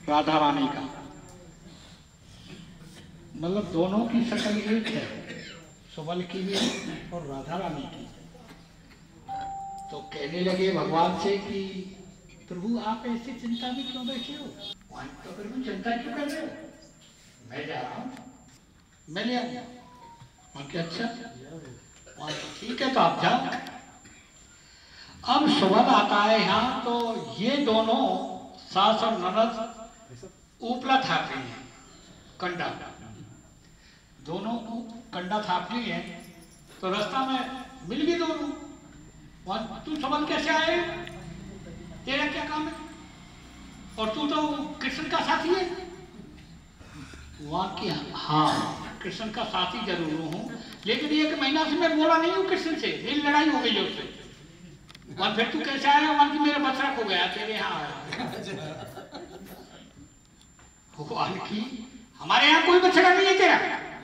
Speaker 6: राधा रानी का, मतलब दोनों की शक्ल एक है, सुबल की भी और राधा रानी की। तो कहने लगे भगवान से कि प्रभु आप ऐसी चिंता में क्यों बैठे हो? तो प्रभु चिंता क्यों कर रहे हो? मैं जा रहा हूँ, मैं ले आऊंगा। वहां के अच्छा, वहां ठीक है तो आप जाओ। अब सुबह आता है यहाँ, तो ये दोनों सास और ननद ऊपला थाप रही है, कंडा दोनों कंडा थाप रही है। तो रास्ता में मिल गई दोनों। तू सुबल कैसे आए, तेरा क्या काम है, और तू तो कृष्ण का साथी है। वहां की हाँ कृष्ण का साथी जरूर हूँ, लेकिन 1 महीना से मैं बोला नहीं हूँ कृष्ण से, मेरी लड़ाई हो गई उससे। और फिर तू कैसे आया? वहां की मेरा बछड़ा खो गया, तेरे यहाँ आया। भगवान की हमारे यहाँ कोई बछड़ा नहीं है तेरा,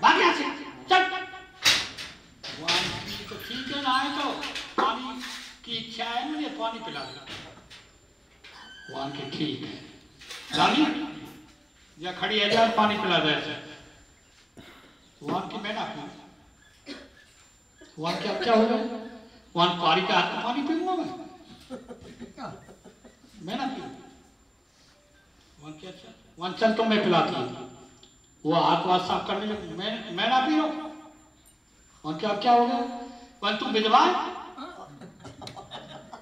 Speaker 6: भाग यहाँ से चल। भगवान की तो ठीक है ना, आए तो पानी की इच्छा है, मुझे पानी पिला दो। भगवान की ठीक है, जानी या खड़ी है जा पानी पिला दे। भगवान की मैं ना पी, भगवान की अब क्या होगा? वहां पारी का हाथ में पानी पीऊंगा मैं ना पीऊँ। वहां क्या अच्छा, वहां चल तो मैं पिलाती हूँ। वो हाथ वाथ साफ करने लगे, मैं ना पी रहा हूँ। वहां क्या हो गया? वहां तू विधवा,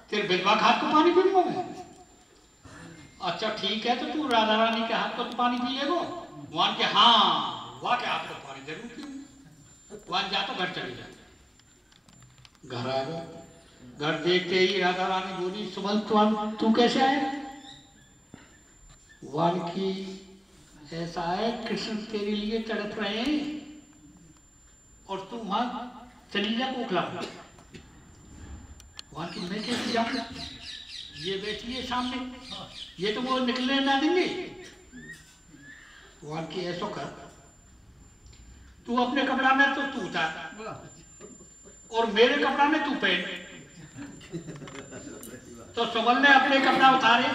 Speaker 6: तेरे विधवा के हाथ को पानी पीऊंगा मैं। अच्छा ठीक है, तो तू राधा रानी के हाथ पर पानी पी लेगो। वहां के हाँ वाह के हाथ पर पानी जरूर पीऊँ। वहां जा तो घर चले जा। घर आ गए, घर देखते ही राधा रानी बोली, सुबल तू कैसे आया? वन की ऐसा है, कृष्ण तेरे लिए तड़प रहे हैं और तू वहां चली जा कोखला। वहां की मैं कैसे जाऊंगा? ये बैठी है सामने, ये तो वो निकलने ना देंगे। वहां की ऐसा कर, तू अपने कपड़ा में तो तू उतार और मेरे कपड़ा में तू पहन। तो सुबल ने अपने कपड़ा उतारे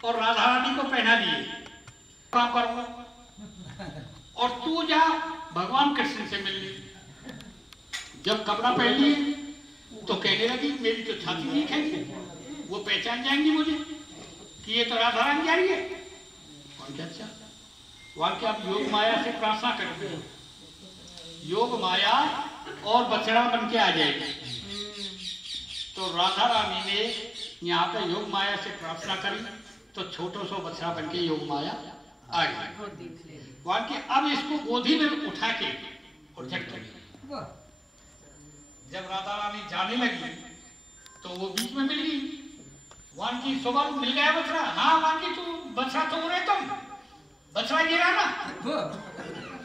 Speaker 6: और राधा रानी को पहना दिए। काम करूंगा और तू जा भगवान कृष्ण से मिलने। जब कपड़ा पहन लिए तो कहने लगी, मेरी तो छाती ठीक है, वो पहचान जाएंगी मुझे कि ये तो राधा रानी जा रही है। और क्या अच्छा वहां के आप योग माया से प्रार्थना करेंगे, योग माया और बछड़ा बन के आ जाएगी। तो राधा रानी ने यहाँ पे योग माया से प्रार्थना करी तो छोटो सो बछड़ा बन के योग माया आ गई। वहां के अब इसको गोदी में उठा के और झट लगी। जब राधा रानी जाने लगी तो वो बीच में मिल गई। वहां की सुबह मिल गया बछड़ा। हाँ वहां की तू बछड़ा तो रहे, तुम बछड़ा गिरा ना,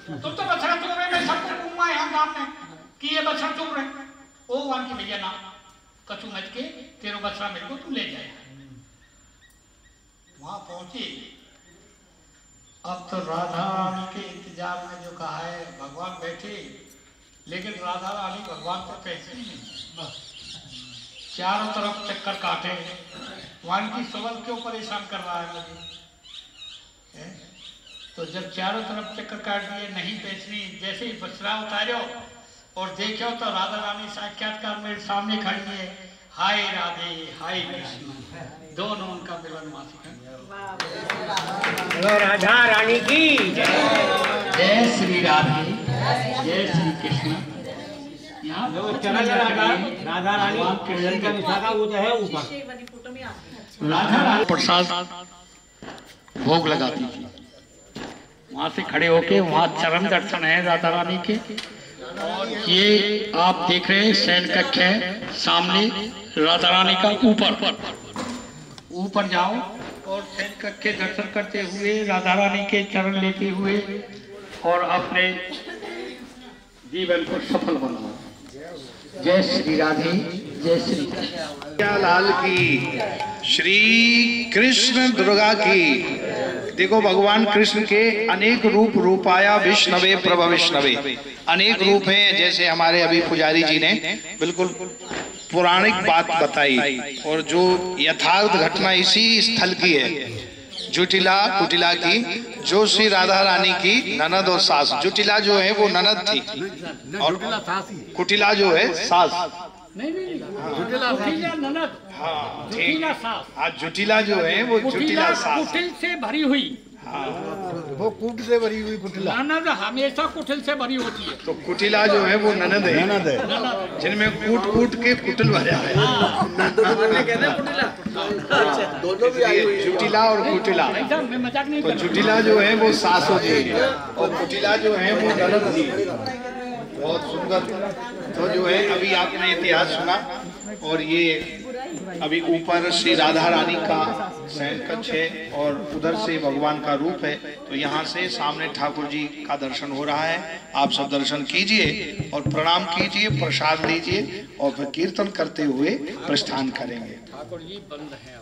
Speaker 6: तुम तो बछड़ा चोर रहे। मैं सबको घूमा यहाँ गाँव में कि ये बछड़ा चोर रहे। ओ वहां की भैया ना कछु मच के तेरो बछड़ा मेरे को तुम ले जाए। वहां पहुंची। अब तो राधा रानी के इंतजार में जो कहा है भगवान बैठे, लेकिन राधा रानी भगवान को कैसे नहीं, चारों तरफ चक्कर काटे। वहां की सबल क्यों परेशान कर रहा है मुझे? तो जब चारों तरफ चक्कर काट दिए, नहीं बेचनी, जैसे ही बछड़ा उतारो और देखो तो राधा रानी साक्षात्कार मेरे सामने खड़ी है। हाय राधे हाय कृष्ण, दोनों उनका मिलन मासिक है।
Speaker 7: राधा रानी की
Speaker 6: जय श्री राधे जय श्री कृष्ण। यहाँ
Speaker 7: राधा रानी कृष्ण का विशाखा वो तो है ऊपर।
Speaker 6: राधा रानी प्रसाद भोग लगाती थी। वहां से खड़े होके वहां चरण दर्शन है राधा रानी के। ये आप देख रहे हैं शयन कक्ष है सामने राधा रानी का। ऊपर जाओ और शयन कक्ष के दर्शन करते हुए राधा रानी के चरण लेते हुए और अपने जीवन को सफल बनाओ। जय श्री राधे जय श्री
Speaker 1: लाल की, श्री कृष्ण दुर्गा की। देखो भगवान कृष्ण के अनेक रूपाया विष्णवे प्रभ विष्णवे, अनेक रूप हैं। जैसे हमारे अभी पुजारी जी ने बिल्कुल पौराणिक बात बताई और जो यथार्थ घटना इसी स्थल की है, जुटिला कुटिला की, जो श्री राधा रानी की ननद और सास। जुटिला जो है वो ननद थी और कुटिला जो है सास। हाँ जुटिला जो है वो जुटिला सास
Speaker 6: कुटिल से भरी हुई।
Speaker 1: हाँ
Speaker 4: वो कूट से भरी हुई कुटिला।
Speaker 6: ननद हमेशा कुटिल से भरी होती है।
Speaker 1: तो कुटिला जो है वो ननद है, जिनमें कूट कूट के कुटिल भरा है।
Speaker 7: दोनों भी आई हुई।
Speaker 1: जुटिला और कुटिला।
Speaker 6: मैं मजाक नहीं
Speaker 1: तो जुटिला जो है वो सास होती है और कुटिला जो है वो ननद जी। बहुत सुंदर। तो जो है अभी आपने इतिहास सुना और ये अभी ऊपर श्री राधा रानी का शयन कक्ष है और उधर से भगवान का रूप है। तो यहाँ से सामने ठाकुर जी का दर्शन हो रहा है। आप सब दर्शन कीजिए और प्रणाम कीजिए, प्रसाद लीजिए और फिर कीर्तन करते हुए प्रस्थान करेंगे।
Speaker 6: ठाकुर जी बंद है।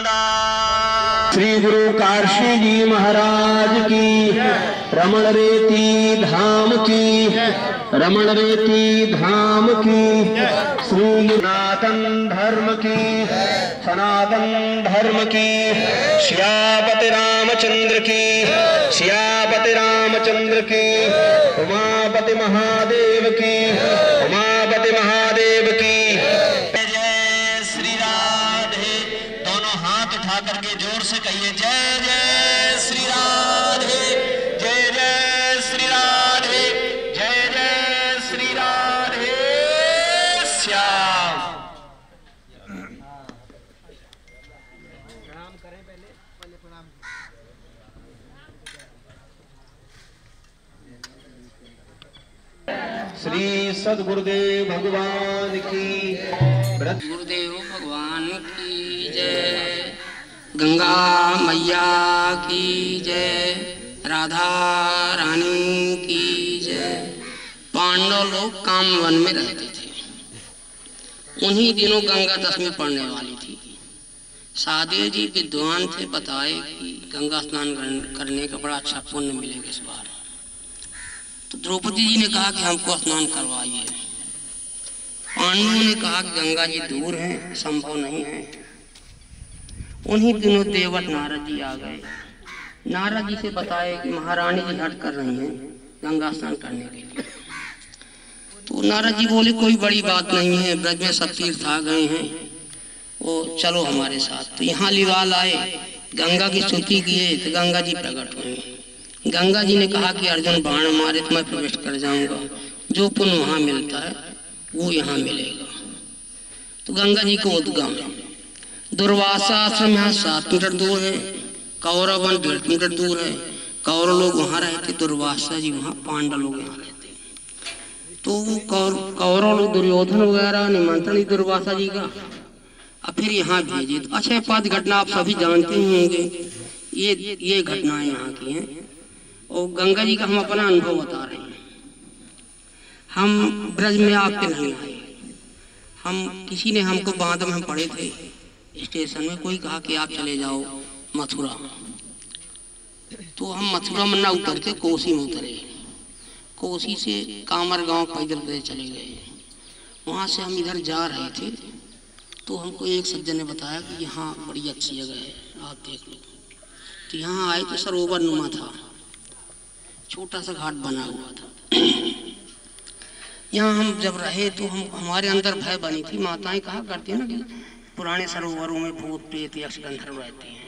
Speaker 3: श्री गुरु काशी जी महाराज की, रमण रेती धाम की, रमण रेती धाम की, श्री सनातन धर्म की, सनातन धर्म की, श्यापति रामचंद्र की, श्यापति रामचंद्र की, उमापति महादेव की, उमापति महादेव की। जय श्री राधे। दोनों हाथ उठा करके जोर से कहिए जय जय श्री राधे, जय जय श्री राधे, जय जय श्री राधे श्याम। श्री सद्गुरुदेव भगवान की,
Speaker 8: गुरुदेव भगवान की जय, गंगा मैया की जय, राधा रानी की जय। पांडव लोग कामवन में रहते थे। उन्हीं दिनों गंगा दशमी पड़ने वाली थी। साधे जी विद्वान थे, बताए कि गंगा स्नान करने का बड़ा अच्छा पुण्य मिलेगा इस बार। तो द्रौपदी जी ने कहा कि हमको स्नान करवाइए। पांडवों ने कहा कि गंगा जी दूर हैं, संभव नहीं है। उन्हीं दिनों देवट नारद जी आ गए। नारद जी से बताए कि महारानी जी हट कर रही हैं गंगा स्नान करने के लिए। तो नारद जी बोले कोई बड़ी बात नहीं है, ब्रज में सब तीर्थ आ गए हैं, वो चलो हमारे साथ। तो यहाँ लिवाल आए, गंगा की स्तुति किए तो गंगा जी प्रकट हुए। गंगा जी ने कहा कि अर्जुन बाण मारे तो मैं प्रवेश कर जाऊंगा, जो पुण्य वहां मिलता है वो यहाँ मिलेगा। तो गंगा जी को उद्गम। दुर्वासा आश्रम यहाँ 7 मीटर दूर है, कौरव वन 1.5 मीटर दूर है। कौरव लोग वहाँ रहते, दुर्वासा जी वहाँ, पांडव लोग यहाँ रहते। तो वो कौरव लोग दुर्योधन वगैरह निमंत्रण दुर्वासा जी का, और फिर यहाँ भेजे। तो अच्छा पद घटना आप सभी जानते ही होंगे, ये घटनाएं यहाँ की हैं। और गंगा जी का हम अपना अनुभव बता रहे हैं। हम ब्रज में आपके नहीं आए, हम किसी ने हमको बांध में हम पड़े थे स्टेशन में, कोई कहा कि आप चले जाओ मथुरा। तो हम मथुरा में ना उतर के कोसी में उतरे। कोसी से कामर गांव पैदल चले गए। वहाँ से हम इधर जा रहे थे तो हमको एक सज्जन ने बताया कि यहाँ बड़ी अच्छी जगह है, आप देख लो। तो यहाँ आए तो सरोवर नुमा था, छोटा सा घाट बना हुआ था। यहाँ हम जब रहे तो हमारे अंदर भय बनी थी। माताएं कहा करती हैं ना कि पुराने सरोवरों में भूत प्रेत यक्ष गंधर्व रहते हैं।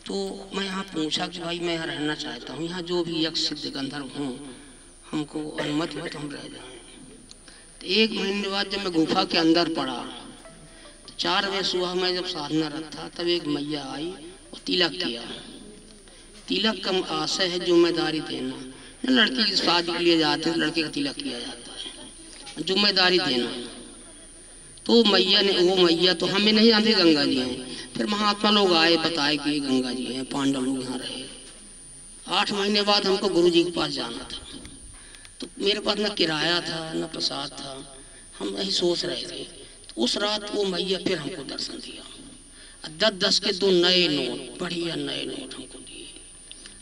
Speaker 8: तो मैं यहाँ पूछा कि भाई मैं यहाँ रहना चाहता हूँ, यहाँ जो भी यक्ष सिद्ध गंधर्व हों हमको अनुमति हो तो हम रह जाएं। तो 1 महीने बाद जब मैं गुफा के अंदर पड़ा तो 4 बजे सुबह में जब साधना रखा तब एक मैया आई और तिलक किया। तिलक का आशय है जिम्मेदारी देना। लड़की की शादी के लिए जाते हैं, लड़के का तिलक किया जाता है, जिम्मेदारी देना। तो मैया ने, वो मैया तो हमें नहीं जानते गंगा जी हैं। फिर महात्मा लोग आए, बताए कि ये गंगा जी हैं, पांडव लोग यहाँ रहे। 8 महीने बाद हमको गुरु जी के पास जाना था। तो मेरे पास न किराया था न प्रसाद था, हम यही सोच रहे थे। तो उस रात वो मैया फिर हमको दर्शन दिया। 10-10 के 2 नए नोट, बढ़िया नए नोट हमको दिए।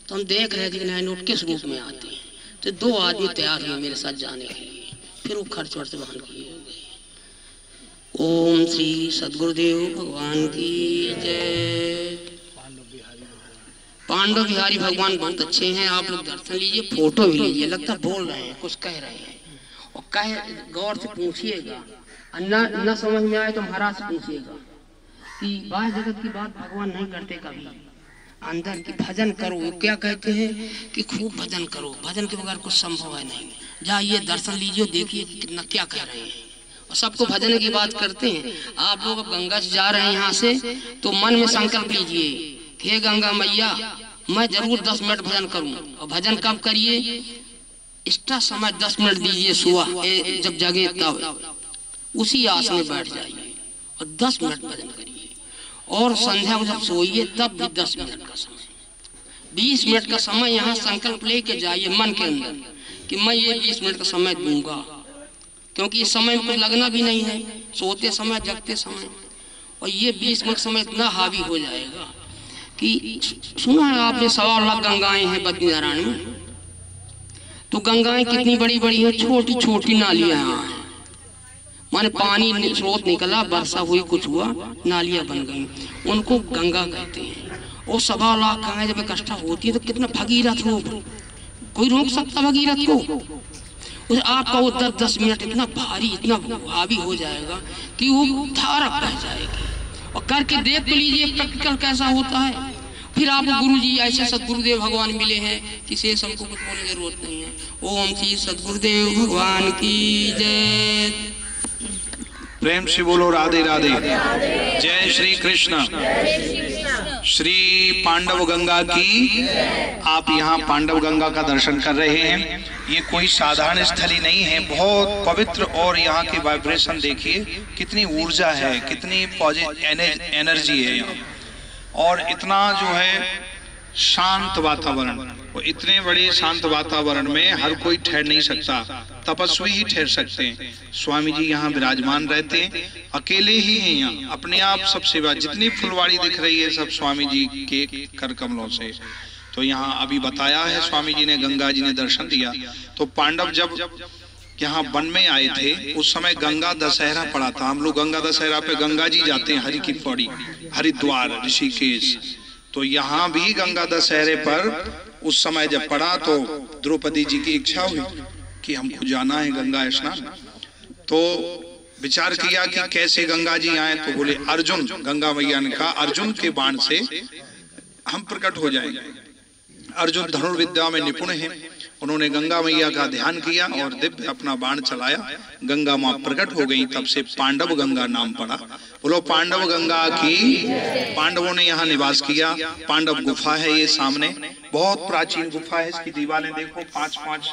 Speaker 8: तो हम देख रहे थे कि नए नोट किस रूप में आते हैं। तो 2 आदमी तैयार हुए मेरे साथ जाने के लिए। फिर वो खर्च वर्च वहन किए गए। ओम श्री सद्गुरुदेव भगवान की जय। पांडव बिहारी भगवान बहुत अच्छे हैं, आप लोग दर्शन लीजिए, फोटो भी लीजिए। लगता बोल रहे हैं, कुछ कह रहे हैं, और कहे गौर से पूछिएगा। न समझ में आए तो महाराज से पूछिएगा कि बाहर जगत की बात भगवान नहीं करते कभी। अंदर की भजन करो, क्या कहते हैं कि खूब भजन करो, भजन के बगैर कुछ संभव है नहीं। जाइए दर्शन लीजिए, देखिए कितना क्या कह रहे हैं। और सबको भजन की बात करते हैं। आप लोग अब गंगा से जा रहे हैं यहाँ से, तो मन में संकल्प लीजिए, हे गंगा मैया मैं जरूर 10 मिनट भजन करूं। और भजन कब करिए? एक्स्ट्रा समय 10 मिनट दीजिए, सुबह जब जगे तब उसी आस में बैठ जाइए और 10 मिनट भजन करिए। और संध्या को जब सोइए तब भी 10 मिनट का समय, 20 मिनट का समय यहाँ संकल्प लेके जाइए मन के अंदर कि मैं ये 20 मिनट का समय दूंगा, क्योंकि इस समय में कुछ लगना भी नहीं है, सोते समय जगते समय। और ये 20 मिनट समय इतना हावी हो जाएगा कि सुना है आपने 1.25 लाख गंगाएं हैं बद्री नारायण में। तो गंगाएं कितनी बड़ी बड़ी हैं, छोटी छोटी नालियां हैं, माने पानी स्रोत निकला, वर्षा हुई, कुछ हुआ, नालियां बन गई, उनको गंगा कहते हैं। और 1.25 लाख गंगाएं जब इकट्ठा होती है तो कितना भगीरथ रूप, कोई रोक सकता भगीरथ को? आपका वो 10-10 मिनट इतना भारी, इतना हावी हो जाएगा कि वो धारक बह जाएगी। और करके देख तो लीजिए प्रैक्टिकल कैसा होता है। फिर आपको गुरु जी ऐसे सदगुरुदेव भगवान मिले हैं कि से हमको कुछ बोलने की जरूरत नहीं है। ओम श्री सदगुरुदेव भगवान की जय।
Speaker 1: प्रेम से बोलो राधे राधे। जय श्री कृष्ण। श्री पांडव गंगा की। आप यहाँ पांडव गंगा का दर्शन कर रहे हैं। ये कोई साधारण स्थली नहीं है, बहुत पवित्र। और यहाँ की वाइब्रेशन देखिए, कितनी ऊर्जा है, कितनी पॉजिटिव एनर्जी है यहाँ। और इतना जो है शांत वातावरण, और इतने बड़े शांत वातावरण में हर कोई ठहर नहीं सकता, तपस्वी ही ठहर सकते हैं। स्वामी जी यहाँ विराजमान रहते हैं, अकेले ही हैं यहाँ, अपने आप सब सेवा। जितनी फुलवाड़ी दिख रही है सब स्वामी जी के कर कमलों से। तो यहाँ अभी बताया है स्वामी जी ने, गंगा जी ने दर्शन दिया। तो पांडव जब यहाँ वन में आए थे उस समय गंगा दशहरा पड़ा था। हम लोग गंगा दशहरा पे गंगा जी जाते हैं, हरि की पौड़ी, हरिद्वार, ऋषिकेश। तो यहाँ भी गंगा दशहरे पर उस समय जब पड़ा तो द्रौपदी जी की इच्छा हुई कि हमको जाना है गंगा स्नान। तो विचार किया कि कैसे गंगा जी आए, तो बोले अर्जुन, गंगा मैया ने कहा अर्जुन के बाण से हम प्रकट हो जाएंगे। अर्जुन धनुर्विद्या में निपुण है, उन्होंने गंगा मैया का ध्यान किया और दिव्य अपना बाण चलाया, गंगा मां प्रकट हो गई। तब से पांडव गंगा नाम पड़ा। बोलो पांडव गंगा की। पांडवों ने यहाँ निवास किया। पांडव गुफा है ये सामने, बहुत प्राचीन गुफा है। इसकी दीवारें देखो 5-5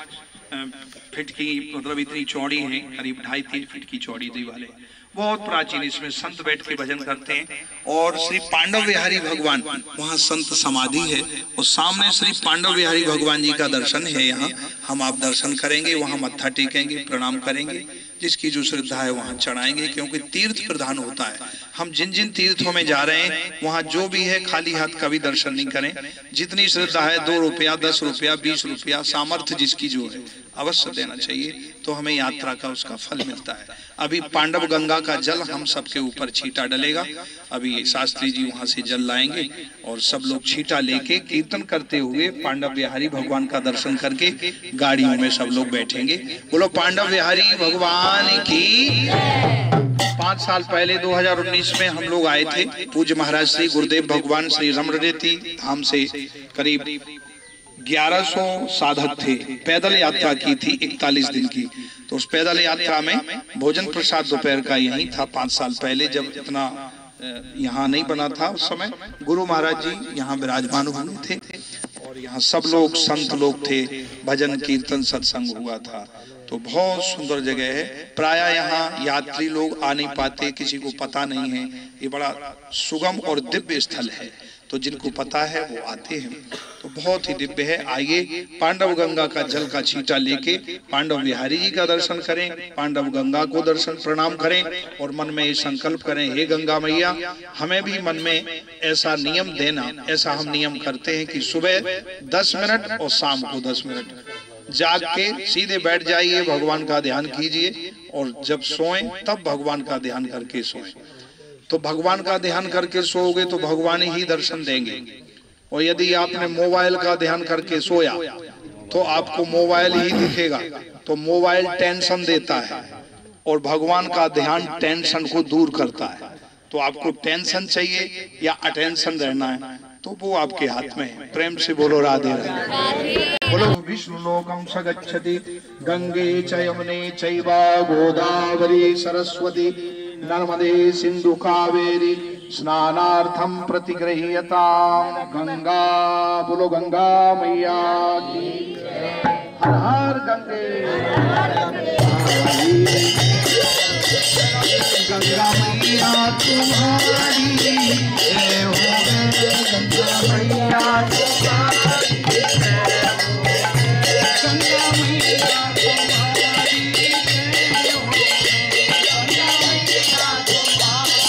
Speaker 1: फीट की, मतलब इतनी चौड़ी है, करीब 2.5-3 फीट की चौड़ी दीवारें, बहुत प्राचीन। इसमें संत बैठ के भजन करते हैं। और श्री पांडव बिहारी भगवान, वहाँ संत समाधि है और सामने श्री पांडव बिहारी भगवान जी का दर्शन है। यहाँ हम आप दर्शन करेंगे, वहाँ मत्था टेकेंगे, प्रणाम करेंगे, जिसकी जो श्रद्धा है वहाँ चढ़ाएंगे, क्योंकि तीर्थ प्रधान होता है। हम जिन जिन तीर्थों में जा रहे हैं वहाँ जो भी है खाली हाथ कभी दर्शन नहीं करें। जितनी श्रद्धा है 2 रुपया, 10 रुपया, 20 रुपया, सामर्थ्य जिसकी जो है अवश्य देना चाहिए, तो हमें यात्रा का उसका फल मिलता है। अभी पांडव गंगा का जल हम सबके ऊपर छींटा डलेगा। अभी शास्त्री जी वहां से जल लाएंगे और सब लोग छींटा लेके कीर्तन करते हुए पांडव बिहारी भगवान का दर्शन करके गाड़ियों में सब लोग बैठेंगे। बोलो पांडव बिहारी भगवान की। 5 साल पहले 2019 में हम लोग आए थे। पूज्य महाराज श्री गुरुदेव भगवान श्री रमणरेती धाम से करीब 1100 साधक थे। पैदल यात्रा की थी 41 दिन की। तो उस पैदल यात्रा में भोजन प्रसाद दोपहर का यही था। 5 साल पहले जब इतना यहाँ नहीं बना था, उस समय गुरु महाराज जी यहाँ विराजमान हुए थे और यहाँ सब लोग संत लोग थे, भजन कीर्तन सत्संग हुआ था। तो बहुत सुंदर जगह है। प्रायः यहाँ यात्री लोग आ नहीं पाते, किसी को पता नहीं है। ये बड़ा सुगम और दिव्य स्थल है, तो जिनको पता है वो आते हैं। तो बहुत ही दिव्य है। आइए पांडव गंगा का जल का छींटा लेके पांडव बिहारी जी का दर्शन करें, पांडव गंगा को दर्शन प्रणाम करें और मन में ये संकल्प करें, हे गंगा मैया हमें भी मन में ऐसा नियम देना। ऐसा हम नियम करते हैं कि सुबह 10 मिनट और शाम को 10 मिनट जाग के सीधे बैठ जाइए, भगवान का ध्यान कीजिए और जब सोएं तब भगवान का ध्यान करके सोएं। तो भगवान का ध्यान करके सोओगे तो भगवान ही दर्शन देंगे। और यदि आपने मोबाइल का ध्यान करके सोया तो आपको मोबाइल ही दिखेगा। तो मोबाइल टेंशन देता है और भगवान का ध्यान टेंशन को दूर करता है। तो आपको टेंशन चाहिए या अटेंशन रहना है तो वो आपके हाथ में है। प्रेम से बोलो राधे राधे। बोलो विष्णु लोकम सगच्छति गंगे च यमुने चैव गोदावरी सरस्वती नर्मदे सिंधु कावेरी स्नानार्थम प्रतिगृह्यताम्। गंगा बोलो गंगा मैया की। हर हर गंगे गंगा मैया तुम्हारी जय हो, गंगा मैया तुम्हारी जय हो, गंगा मैया तुम्हारी जय हो, गंगा मैया तुम्हारी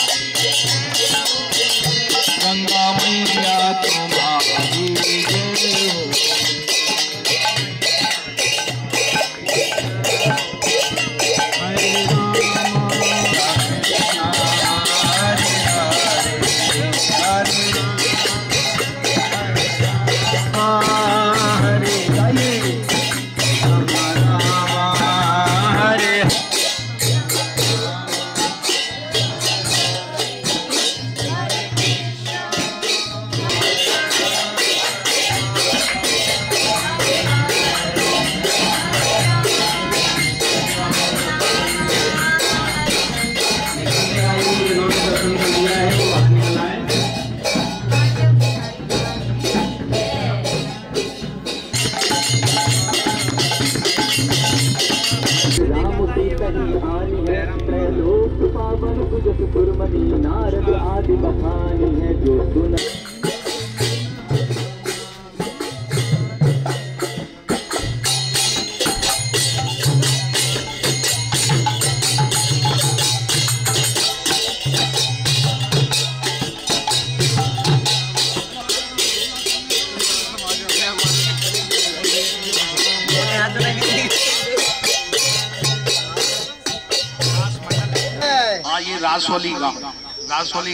Speaker 1: रासोली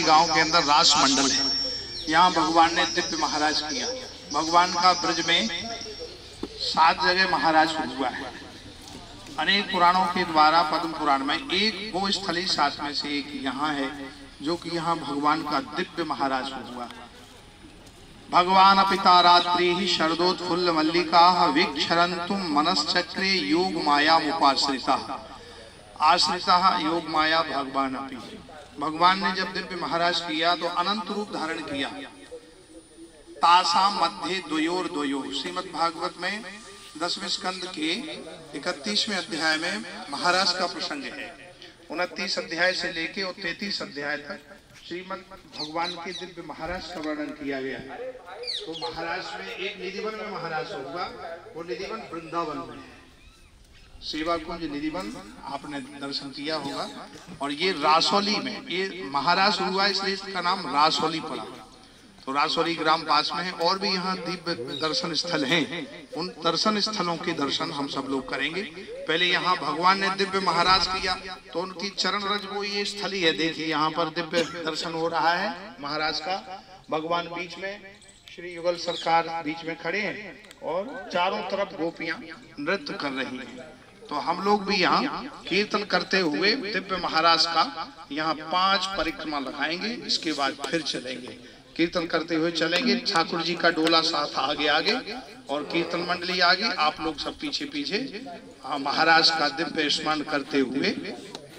Speaker 1: गांव के अंदर रास मंडल है। यहाँ भगवान ने दिव्य महाराज किया। भगवान का ब्रज में 7 जगह महाराज हुआ है। अनेक पुराणों के द्वारा पद्म पुराण में एक वो स्थली 7 में से एक यहाँ है, जो कि यहाँ भगवान का दिव्य महाराज हुआ। भगवान पिता रात्रि ही शरदोत्फुल्ल मल्लिका वीक्षरन्तुम मनश्चक्रे योग माया उपाश्रिता आश्रिता योग माया भगवान अपि। भगवान ने जब दिव्य महाराज किया तो अनंत रूप धारण किया। तासा मध्य द्वयोर श्रीमद् भागवत में 10वें स्कंद के 31वें अध्याय में महाराज का प्रसंग है। 29 अध्याय से लेके और 33 अध्याय तक श्रीमद् भगवान के दिव्य महाराज का वर्णन किया गया है। तो महाराज में एक निधिवन में महाराज होगा, वो निधिवन वृंदावन में है। सेवा कुंज निधिवन आपने दर्शन किया होगा। और ये रासोली में ये महाराज हुआ, इसलिए इसका नाम रासोली पड़ा। तो रासोली ग्राम पास में है। और भी यहाँ दिव्य दर्शन स्थल हैं। उन दर्शन स्थलों के दर्शन हम सब लोग करेंगे। पहले यहाँ भगवान ने दिव्य महाराज किया तो उनकी चरण रज वो ये स्थली है। देखिए यहाँ पर दिव्य दर्शन हो रहा है महाराज का। भगवान बीच में, श्री युगल सरकार बीच में खड़े हैं और चारों तरफ गोपियां नृत्य कर रही हैं। तो हम लोग भी यहाँ कीर्तन करते हुए दिव्य महाराज का यहाँ 5 परिक्रमा लगाएंगे। इसके बाद फिर चलेंगे, कीर्तन करते हुए चलेंगे। ठाकुर जी का डोला साथ आगे आगे और कीर्तन मंडली आगे, आप लोग सब पीछे पीछे महाराज का दिव्य स्मरण करते हुए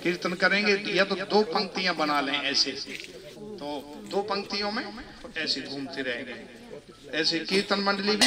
Speaker 1: कीर्तन करेंगे। या तो 2 पंक्तियां बना लें ऐसे, तो 2 पंक्तियों में ऐसे घूमते रहेंगे। ऐसे कीर्तन मंडली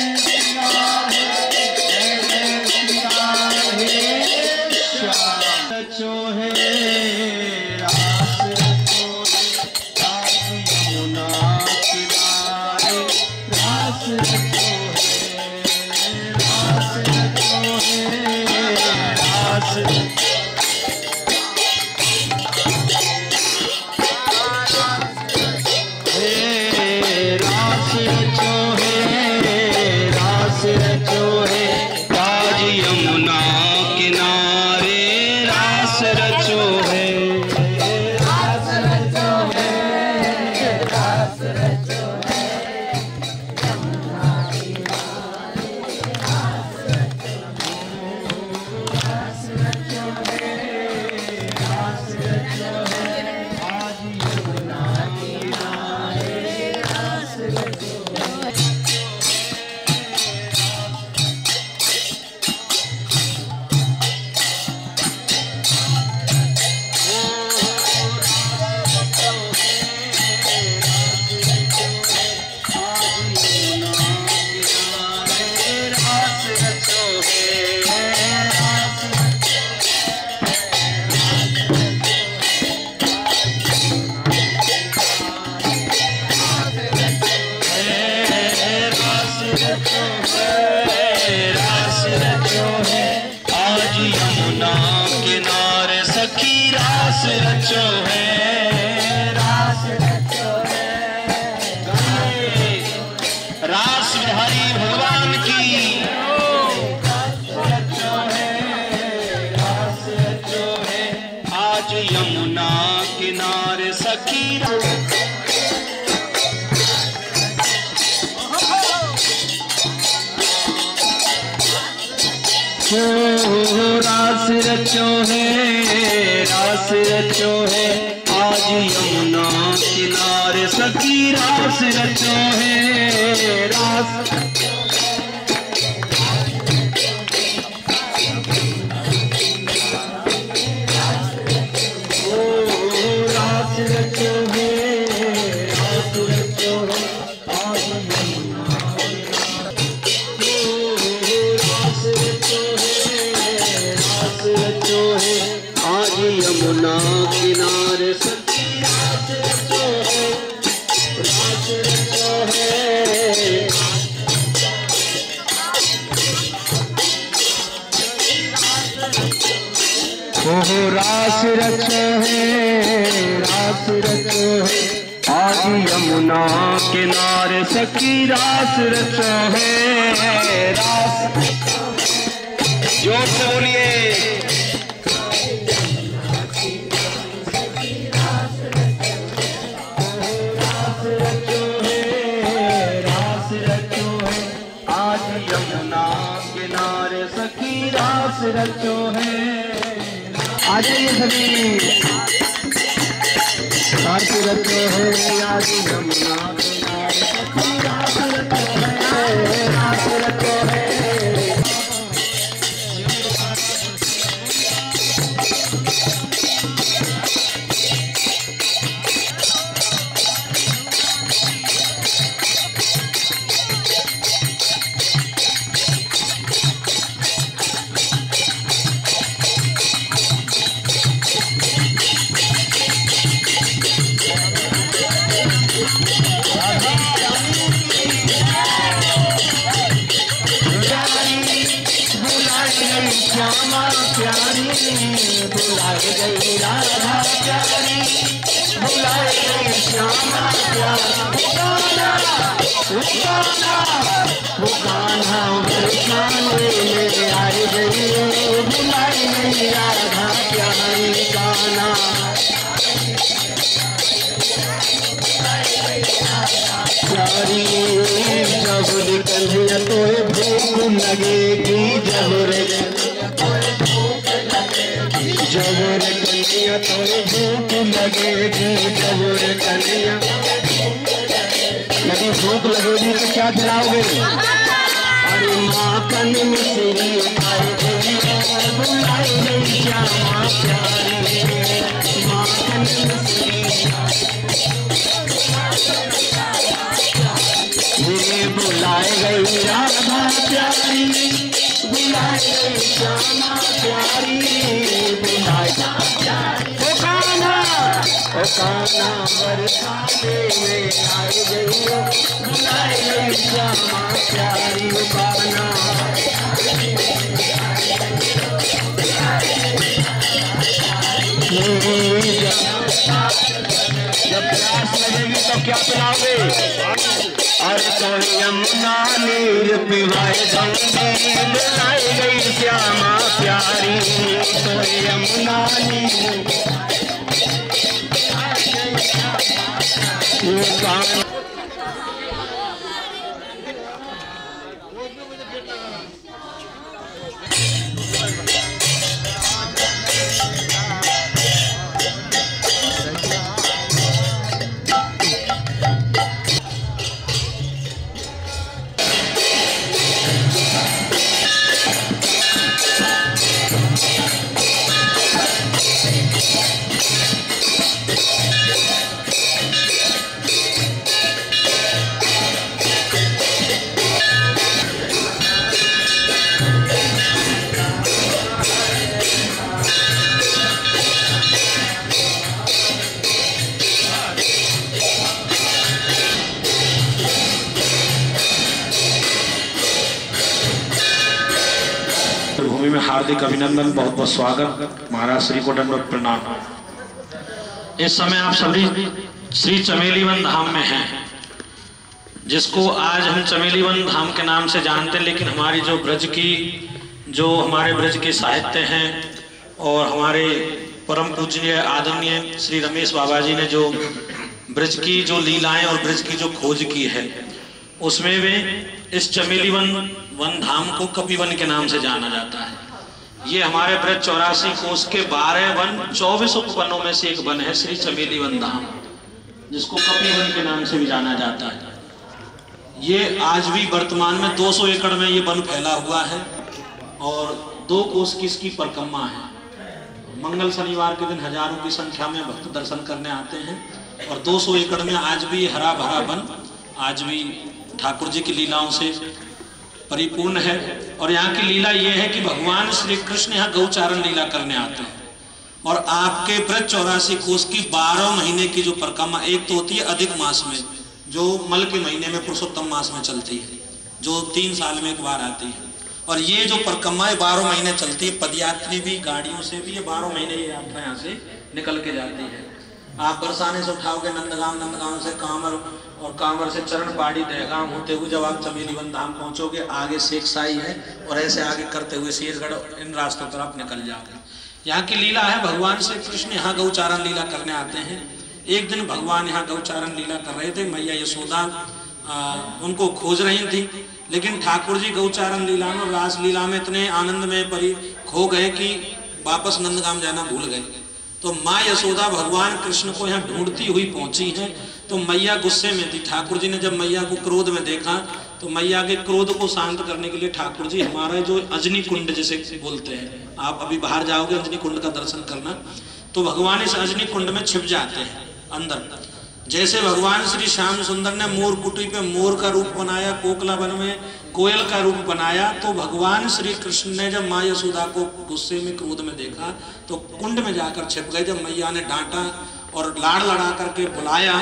Speaker 5: रास रचो है आज यमुना किनारे सखी रास रचो है रास यमुना किनारे सखी रास रचो है ओहो रास रचो है आज यमुना किनारे सखी रास रचो है रास जोर से बोलिए। रचो है। आ जाइए सभी। रास रचो है आज यमुना किनारे, रास रचो है, रास रचो है। श्यामा प्यारी बुलाए गई राधा प्यारी, बुलाए गई श्यामा प्यारी। पुकाना बरसाने ले आई गई, बुलाई गई राधा प्यारी। गाना प्यारी जब निकलिया तो भूख लगेगी, जब रे कन्या तो भूख लगेगी, जब रे कन्या। यदि भूख लगेगी तो क्या खिलाओगे? अरे माखन मिश्री खाए बुलाई गई श्यामा प्यारी, माखन मिश्री बुलाए गई राधा प्यारी, बुलाए गई श्यामा प्यारी, बुलाए काना बरसाने में आई गई, बुलाए गई श्यामा प्यारी। काना जब प्यास लगेगी तो क्या पिलाओगे? अरे तो यमुना नीर पिवाए गंगे, बुलाई गई श्यामा प्यारी। तो यमुना नीर
Speaker 9: भूमि में हार्दिक अभिनंदन, बहुत बहुत स्वागत। महाराज श्री को दंडवत प्रणाम। इस समय आप सभी श्री चमेलीवन धाम में हैं, जिसको आज हम चमेलीवन धाम के नाम से जानते हैं। लेकिन हमारी जो ब्रज की हमारे ब्रज के साहित्य हैं और हमारे परम पूजनीय आदरणीय श्री रमेश बाबा जी ने जो ब्रज की जो लीलाएं और ब्रज की जो खोज की है, उसमें वे इस चमेलीवन धाम को कपिवन के नाम से जाना जाता है। ये हमारे ब्रज 84 कोस के 12 वन 24 उपवनों में से एक वन है श्री चमेलीवन धाम, जिसको कपिवन के नाम से भी जाना जाता है। ये आज भी वर्तमान में 200 एकड़ में ये वन फैला हुआ है और 2 कोस की इसकी परिक्रमा है। मंगल शनिवार के दिन हजारों की संख्या में भक्त दर्शन करने आते हैं और 200 एकड़ में आज भी हरा भरा वन आज भी ठाकुर जी की लीलाओं से परिपूर्ण है। और यहाँ की लीला ये है कि भगवान श्री कृष्ण यहाँ गौचारण लीला करने आते हैं और आपके ब्रज 84 कोस की 12 महीने की जो परिक्रमा, एक तो होती है अधिक मास में, जो मल के महीने में पुरुषोत्तम मास में चलती है, जो 3 साल में एक बार आती है। और ये जो परिक्रमा 12 महीने चलती है, पदयात्री भी गाड़ियों से भी ये 12 महीने ये यात्रा यहाँ से निकल के जाती है। आप बरसाने से उठाओगे नंदगांव, नंदगांव से कांवर और कांवर से चरण पहाड़ी दहगाम होते हुए जब आप चमेलीवन धाम पहुंचोगे, आगे शेख साई है और ऐसे आगे करते हुए शेरगढ़, इन रास्तों पर आप निकल जाओगे। यहाँ की लीला है, भगवान श्री कृष्ण यहाँ गौचारण लीला करने आते हैं। एक दिन भगवान यहाँ गौचारण लीला कर रहे थे, मैया यशोदा उनको खोज रही थी, लेकिन ठाकुर जी गौचारण लीला में, रास लीला में इतने आनंद में खो गए कि वापस नंदगाम जाना भूल गए। तो माँ यशोदा भगवान कृष्ण को यहाँ ढूंढती हुई पहुंची हैं। तो मैया गुस्से में थी। ठाकुर जी ने जब मैया को क्रोध में देखा तो मैया के क्रोध को शांत करने के लिए ठाकुर जी हमारा जो अजनी कुंड जिसे बोलते हैं, आप अभी बाहर जाओगे अजनी कुंड का दर्शन करना, तो भगवान इस अजनी कुंड में छिप जाते हैं अंदर। जैसे भगवान श्री श्याम सुंदर ने मोर कुटी पे मोर का रूप बनाया, कोकला वन में कोयल का रूप बनाया, तो भगवान श्री कृष्ण ने जब माँ यशोदा को गुस्से में क्रोध में देखा तो कुंड में जाकर छिप गए। जब मैया ने डांटा और लाड़ लड़ा करके बुलाया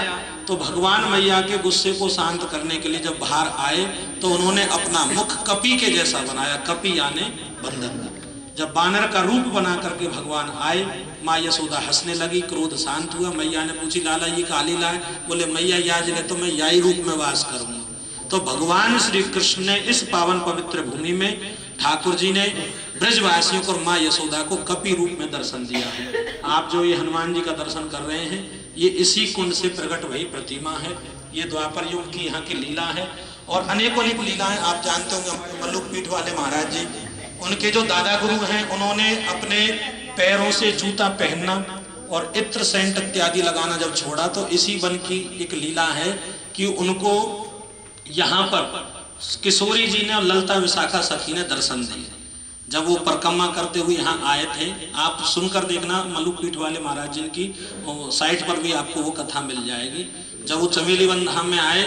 Speaker 9: तो भगवान मैया के गुस्से को शांत करने के लिए जब बाहर आए तो उन्होंने अपना मुख कपी के जैसा बनाया। कपी यानी बंदर। जब बानर का रूप बना करके भगवान आए, माँ यशोदा हंसने लगी, क्रोध शांत हुआ। मैया ने पूछी लाला ये का लीला है? बोले मैया याज ले तो मैं याई रूप में वास करूंगा। तो भगवान श्री कृष्ण ने इस पावन पवित्र भूमि में ठाकुर जी ने ब्रजवासियों को और माँ यशोदा को कपि रूप में दर्शन दिया है। आप जो ये हनुमान जी का दर्शन कर रहे हैं ये इसी कुंड से प्रकट वही प्रतिमा है। ये द्वापर युग की यहाँ की लीला है और अनेकों अनेक लीलाएं आप जानते होंगे। मल्लुक पीठ वाले महाराज जी, उनके जो दादा गुरु हैं उन्होंने अपने पैरों से जूता पहनना और इत्र सेंट इत्यादि लगाना जब छोड़ा तो इसी वन की एक लीला है कि उनको यहाँ पर किशोरी जी ने और ललता विशाखा सखी ने दर्शन दिए। जब वो परिक्रमा करते हुए यहाँ आए थे, आप सुनकर देखना मल्लुक पीठ वाले महाराज जी की साइट पर भी आपको वो कथा मिल जाएगी। जब वो चमेली वन धाम में आए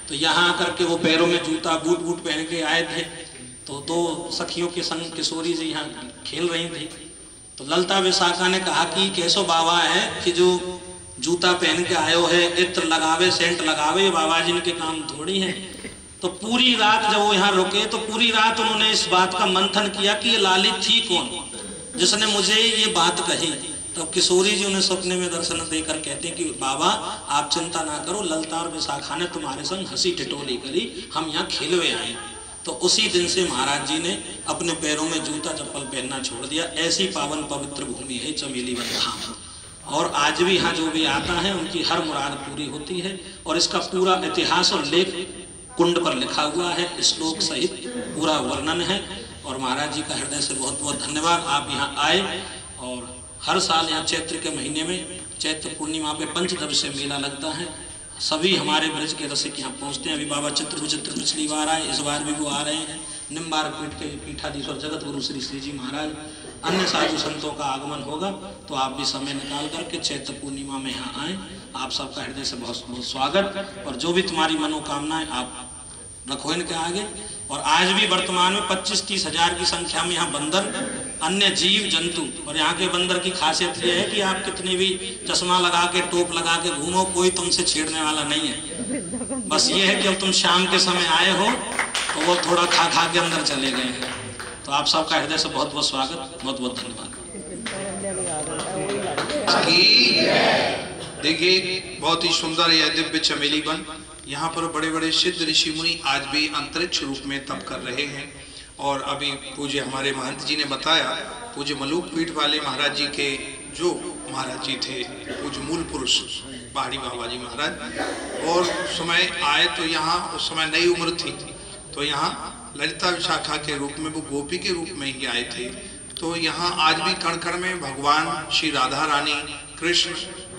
Speaker 9: तो यहाँ आकर के वो पैरों में जूता बूट बूट पहन के आए थे। तो दो सखियों के संग किशोरी जी यहाँ खेल रही थी। तो ललता विशाखा ने कहा कि कैसो बाबा है कि जो जूता पहन के आयो है, इत्र लगावे सेंट लगावे, बाबा जी के काम थोड़ी है। तो पूरी रात जब वो यहाँ रुके तो पूरी रात उन्होंने इस बात का मंथन किया कि ये लाली थी कौन जिसने मुझे ये बात कही। तो किशोरी जी उन्हें सपने में दर्शन देकर कहते हैं कि बाबा आप चिंता ना करो, ललता और विशाखा ने तुम्हारे संग हंसी टिटोली करी, हम यहाँ खेलवे आए। तो उसी दिन से महाराज जी ने अपने पैरों में जूता चप्पल पहनना छोड़ दिया। ऐसी पावन पवित्र भूमि है चमेली वन धाम। और आज भी यहाँ जो भी आता है उनकी हर मुराद पूरी होती है। और इसका पूरा इतिहास और लेख कुंड पर लिखा हुआ है, श्लोक सहित पूरा वर्णन है। और महाराज जी का हृदय से बहुत बहुत धन्यवाद। आप यहाँ आए और हर साल यहाँ चैत्र के महीने में चैत्र पूर्णिमा पे पंचदिवसीय मेला लगता है। सभी हमारे ब्रज के रसिक यहाँ पहुँचते हैं। अभी बाबा चित्र विचित्र पिछली बार आए, इस बार भी वो आ रहे हैं। निम्बार्क पीठ के पीठाधीश्वर जगत गुरु श्री श्री जी महाराज, अन्य साधु संतों का आगमन होगा। तो आप भी समय निकाल करके चैत्र पूर्णिमा में यहाँ आए। आप सबका हृदय से बहुत बहुत स्वागत। और जो भी तुम्हारी मनोकामनाएं आप रखो इनके आगे। और आज भी वर्तमान में 25-30 हजार की संख्या में यहाँ बंदर, अन्य जीव जंतु, और यहाँ के बंदर की खासियत यह है कि आप कितने भी चश्मा लगा के टोप लगा के घूमो, कोई तुमसे छेड़ने वाला नहीं है। बस ये है कि अब तुम शाम के समय आए हो तो वो थोड़ा खा खा के अंदर चले गए हैं। तो आप सबका हृदय से बहुत बहुत स्वागत, बहुत बहुत धन्यवाद।
Speaker 1: देखिए बहुत ही सुंदर यह दिव्य चमेली वन। यहाँ पर बड़े बड़े सिद्ध ऋषि मुनि आज भी अंतरिक्ष रूप में तप कर रहे हैं। और अभी पूज्य हमारे महंत जी ने बताया, पूज्य मल्लुक पीठ वाले महाराज जी के जो महाराज जी थे, पूज्य मूल पुरुष पहाड़ी बाबा जी महाराज, और समय आए तो यहाँ उस समय नई उम्र थी, तो यहाँ ललिता विशाखा के रूप में वो गोपी के रूप में ही आए थे। तो यहाँ आज भी कण कण में भगवान श्री राधा रानी, कृष्ण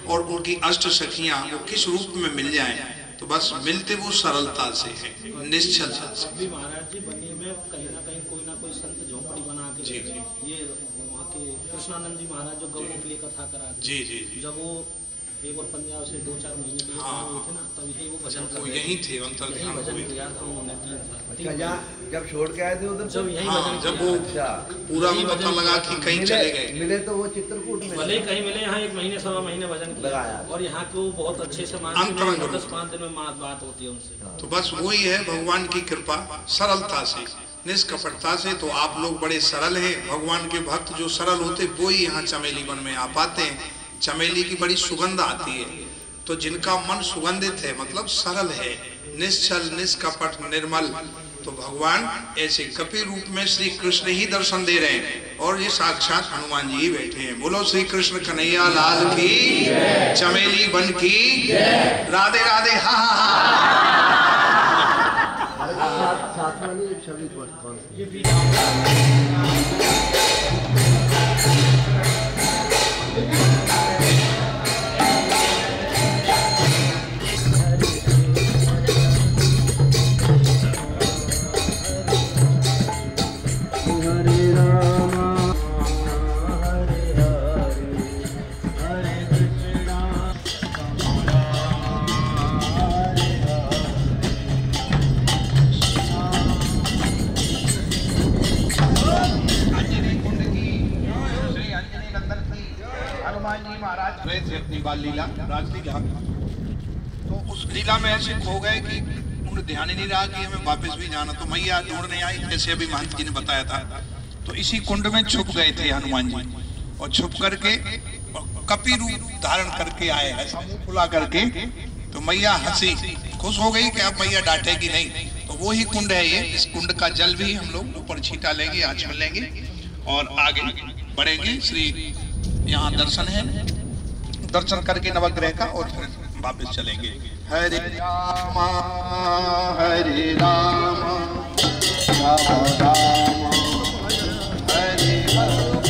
Speaker 1: और उनकी अष्ट सखियाँ वो किस रूप में मिल जाएं, तो बस मिलते वो सरलता से है, निश्चलता से।
Speaker 9: महाराज जी बनी में कहीं ना कोई संत झोपड़ी बना के ये वहाँ के कृष्णानंद जी महाराज जो गौरों के लिए कथा करा जी जी, जब वो एक बार पंजाब से 2-4 महीने के लिए हुए थे ना, तब यही वो भजन
Speaker 1: वो यहीं थे, अंतर ध्यान हुए थे।
Speaker 10: जब छोड़ के आए थे उधर,
Speaker 1: जब वो पूरा पता लगा कि कहीं चले गए,
Speaker 10: मिले तो वो चित्रकूट में
Speaker 9: भले कहीं मिले। यहाँ 1 महीने 1.25 महीने भजन किया और यहाँ को बहुत अच्छे से 10-5 दिन में बात होती है उनसे।
Speaker 1: तो बस वही है भगवान की कृपा, सरलता से, निष्कपटता से। तो आप लोग बड़े सरल हैं। भगवान के भक्त जो सरल होते वो ही यहाँ चमेली वन में आ पाते हैं। चमेली की बड़ी सुगंध आती है, तो जिनका मन सुगंधित है मतलब सरल है, निश्चल निष्कपट निर्मल, तो भगवान ऐसे कपि रूप में श्री कृष्ण ही दर्शन दे रहे हैं। और ये साक्षात हनुमान जी ही बैठे हैं। बोलो श्री कृष्ण कन्हैया लाल की, चमेली वन की, राधे राधे। हा हा हा।
Speaker 10: साथ वाली छवि कौन सी?
Speaker 1: अपनी बाल लीला राजलीला, तो उस लीला में ऐसे खो गए कि उन्हें ध्यान ही नहीं रहा कि हमें वापस भी जाना। तो मैया ढूंढने आई, जैसे अभी महंत जी ने बताया था। तो इसी कुंड में छुप गए थे हनुमान जी, और छुप करके कपि रूप धारण करके आए, ऐसा मुंह फुला करके। तो मैया हंसी, खुश हो गई कि अब मैया डांटेगी नहीं। तो वो ही कुंड है ये। इस कुंड का जल भी हम लोग ऊपर छीटा लेंगे, आचमन लेंगे और आगे बढ़ेंगे। श्री यहाँ दर्शन है, दर्शन करके नवग्रह का, और फिर वापस चलेंगे। हरे राम हरे राम राम राम हरे हरे।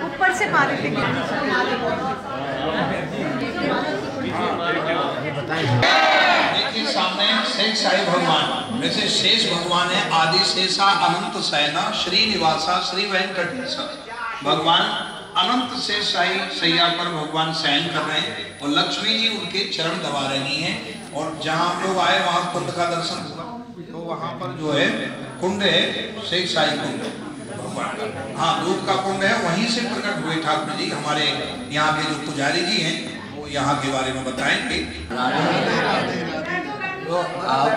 Speaker 11: ऊपर से पानी देखिए
Speaker 1: सामने शेष साई भगवान, वैसे शेष भगवान है आदि शेषा अनंत शयना श्रीनिवासा श्री वेंकटेशा। भगवान अनंत शेष साई सैया पर भगवान शयन कर रहे हैं और लक्ष्मी जी उनके चरण दबा रही हैं। और जहाँ हम लोग आए वहाँ कुंड का दर्शन हुआ, तो वहाँ पर जो है कुंड है शेष साई कुंड भगवान का, हाँ दूध का कुंड है। वहीं से प्रकट हुए ठाकुर जी। हमारे यहाँ के जो पुजारी जी हैं वो यहाँ के बारे में बताएंगे।
Speaker 10: तो आप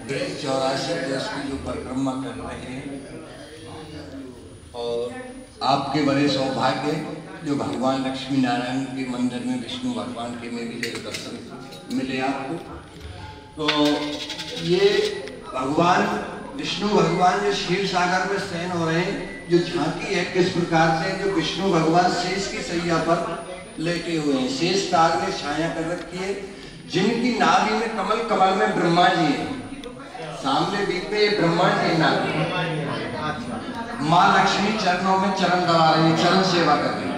Speaker 10: 84 देश की जो परिक्रमा कर रहे हैं, और आपके बड़े सौभाग्य जो भगवान लक्ष्मी नारायण के मंदिर में विष्णु भगवान के में भी दर्शन मिले आपको। तो ये भगवान विष्णु भगवान जो क्षीर सागर में शयन हो रहे हैं, जो झांकी है किस प्रकार से, जो विष्णु भगवान शेष की सैया पर लेटे हुए हैं, शेष ताग में छाया कर रखी है, जिनकी नाभि में कमल, कमल में ब्रह्मा जी है, सामने बीच में ब्रह्मा जी नाभि, माँ लक्ष्मी चरणों में चरण दबा रही है, चरण सेवा कर रही है।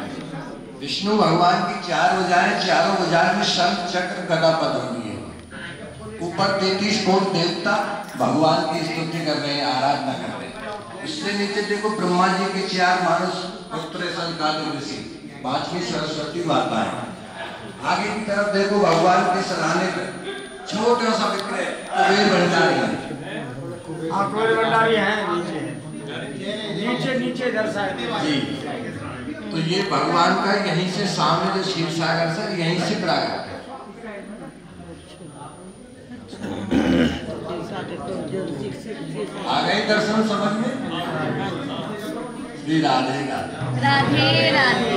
Speaker 10: विष्णु भगवान की 4 भुजाएं, चारों भुजाएं में शंख चक्र गदा पद्म है। ऊपर 33 कोट देवता भगवान की स्तुति कर रहे हैं, आराधना कर रहे हैं। उससे नीचे देखो ब्रह्मा जी के 4 मानस पुत्र संकाल ऋषि, 5वीं सरस्वती माता है। आगे की तरफ देखो भगवान के सराहने पर छोटा सा विग्रह कुबेर भंडारी है।
Speaker 7: भंडारी हैं नीचे नीचे दर्शाए
Speaker 10: जी। तो ये भगवान का यहीं से सामने जो क्षीर सागर से यहीं से प्राप्त है। आ गए दर्शन समझ में? श्री राधे राधे
Speaker 11: राधे राधे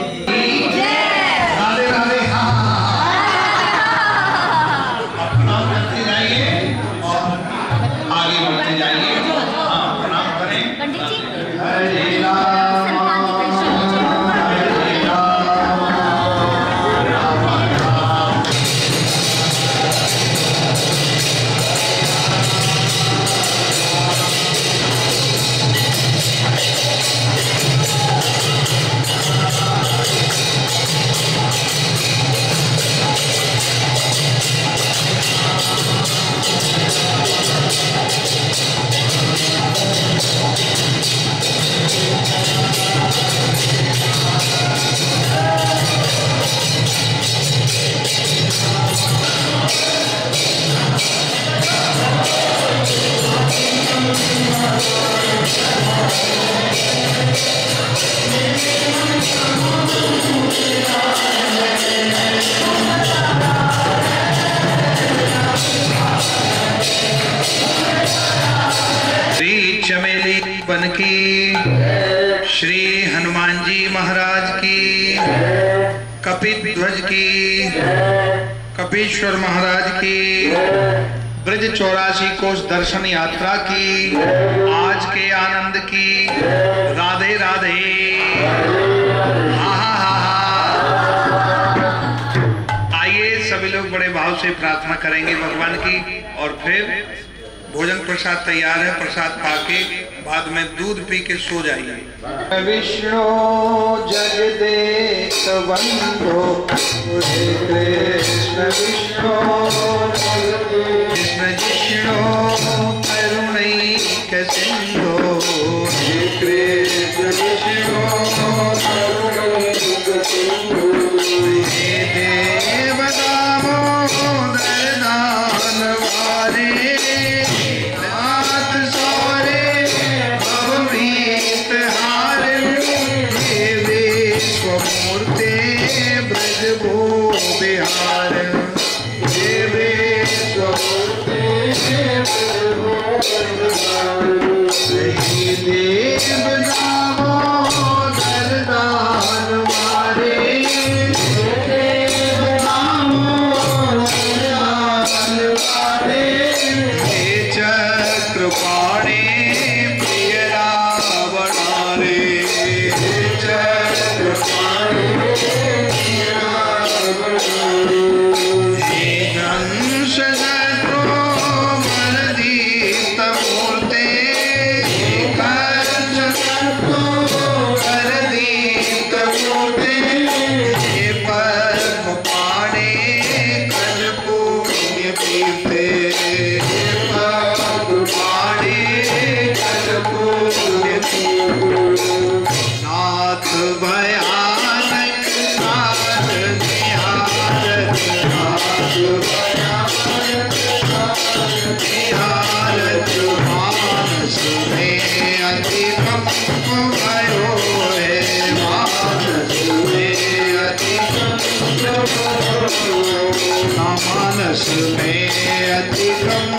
Speaker 10: राधे राधे। हाँ प्रणाम करते जाइए और आगे बढ़ते जाइए। हाँ प्रणाम करें।
Speaker 11: पंडित जी
Speaker 10: हरे राम हरे राम राम राम।
Speaker 1: श्री चमेली वन की, श्री हनुमान जी महाराज की, कपिध्वज की, कपीश्वर महाराज की, ब्रज 84 कोष दर्शन यात्रा की, आज के आनंद की। राधे राधे। हा हा हा हा। आइए सभी लोग बड़े भाव से प्रार्थना करेंगे भगवान की और फिर भोजन प्रसाद तैयार है। प्रसाद पाके बाद में दूध पी के सो जाइए। विष्णु जगदेक बंधो कृष्ण विष्णु कृष्ण जिष्णु करुणैक सिंधु कृष्ण विष्णु हे देव दामोदर दानवारे मूर्ते ब्रज भो बिहार देवे स्वमूर्ते देव दामोदर दान मारे देव दामोदर दान मारे हे चक्रपाणे प्रिय रावणारे मानस में अतिक्रम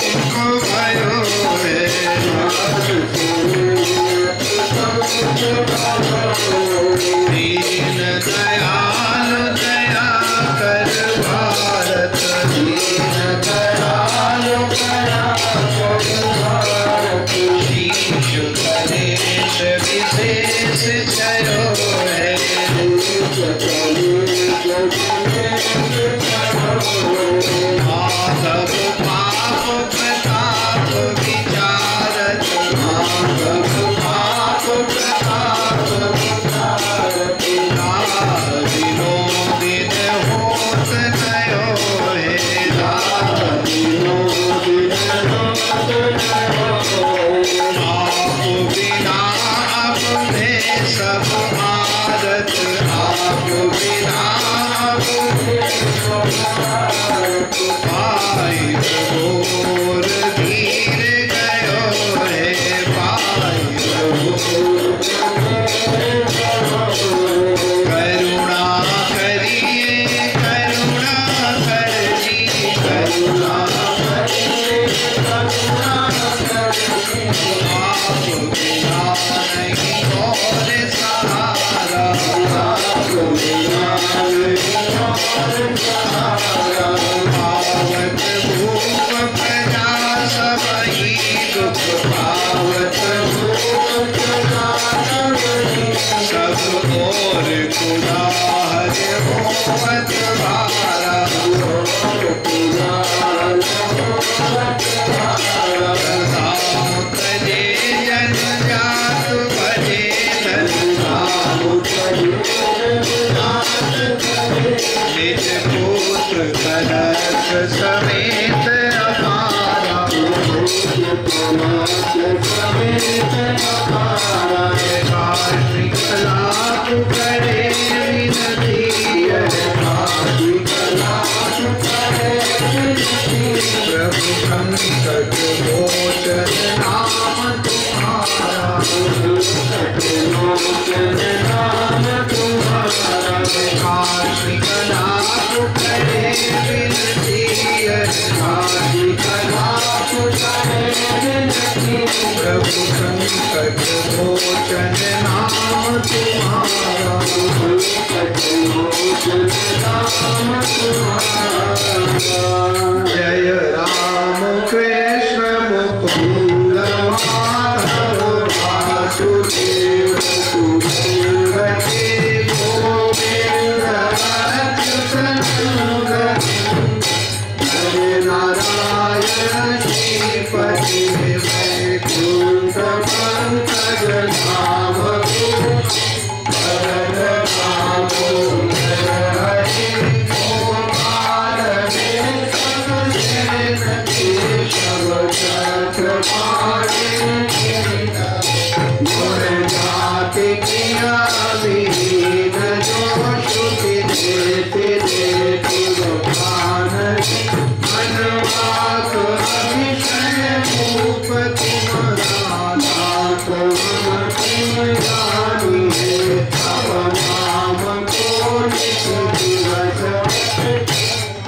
Speaker 1: भयो है। दीन दयाल दया कर भारत दीन दयाल दया कर भारत शीश गणेश विशेष जयो है। माधव पाप समेत अपारा समेत अपारा कार्तिक लाभ करे विनती कार्तिक लाभ करे विनती प्रभु संकट मोचन नाम तुम्हारा संकट मोचन नाम तुम्हारा कार्तिक लाभ करे विनती कार्तिक लाभ करे विनती प्रभु संकट मोचन नाम तुम्हारा संकट मोचन नाम तुम्हारा जय राम कृष्ण मुकुंद माधव वासुदेव सुदेवकी गोविंद अच्युत हरे नारायण श्रीपति वैकुंठ पंकज धाम भरत भावो हरि गोपाल केशव चक्रपाणि गुण जाति किया विहीन जो श्रुति देते देते गोपाल मनवाक अभिषय भूपति मनानाथ तुम जानी है तब नाम को नित दिवस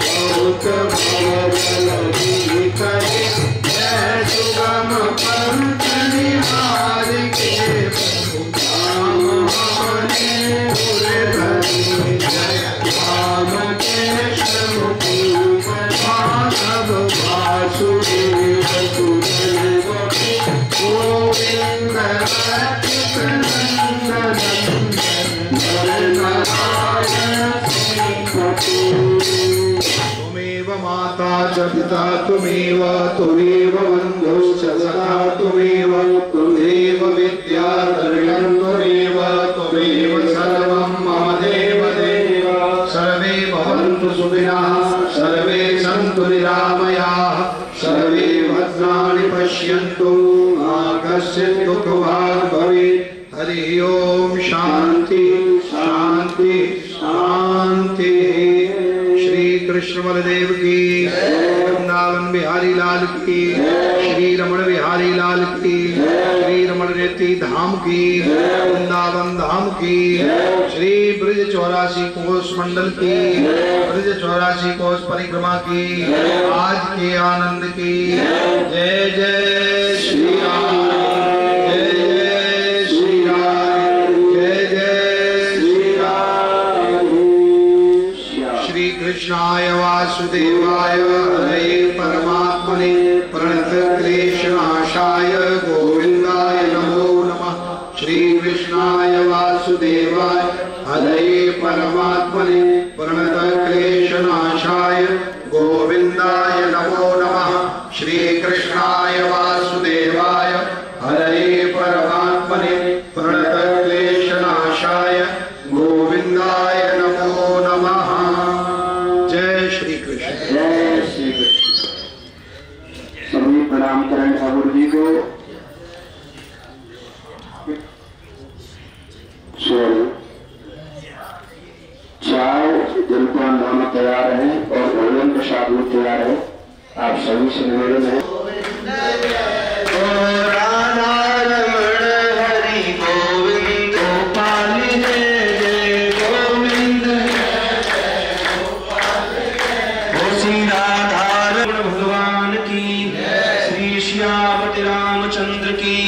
Speaker 1: बहुत भवजल करे जय सुगम पंथ निहार के प्रभु राम हमारे गुर धरि जय राम कृष्ण मुकुंद माधव वासुदेव सुदेवकी गोविंद अच्युत नंदन नारायण श्रीपति त्वमेव माता च पिता त्वमेव त्वमेव बन्धुश्च सखा त्वमेव त्वमेव विद्या द्रविणं त्वमेव त्वमेव सर्वं मम देव देव सर्वे भवन्तु सुखिनः सर्वे सन्तु निरामयाः सर्वे भद्राणि पश्यन्तु मा कश्चित् दुःखभाग् भवेत् हरि ओम शांति शांति शांति। श्री कृष्ण बलदेव की वृंदावन बिहारी लाल की श्री रमण बिहारी लाल की श्री रमण रेती धाम की वृंदावन धाम की श्री ब्रज 84 कोष मंडल की ब्रज 84 कोष परिक्रमा की आज के आनंद की जय जय श्री राम जय जय श्री राम जय जय श्री राम। श्री कृष्णाय वासुदेवाय हरे परमात्मने प्रणत क्लेशनाशाय गोविंदाय नमो नमः। श्री कृष्णाय वासुदेवाय हरे परमात्मने प्रणत क्लेशनाशाय गोविंदाय नमो नमः। श्री कृष्णाय वासुदेवाय हरे परमात्मने प्रणत क्लेशनाशाय गोविंदाय नमो नमः। जय श्री कृष्ण।
Speaker 5: जय श्री कृष्ण। सभी प्रणाम करें ठाकुर जी को। चाय जलपान नाम तैयार है और भोजन प्रसाद भी तैयार है। आप सभी से निवेदन है।
Speaker 12: भगवान की श्री श्यामति रामचंद्र की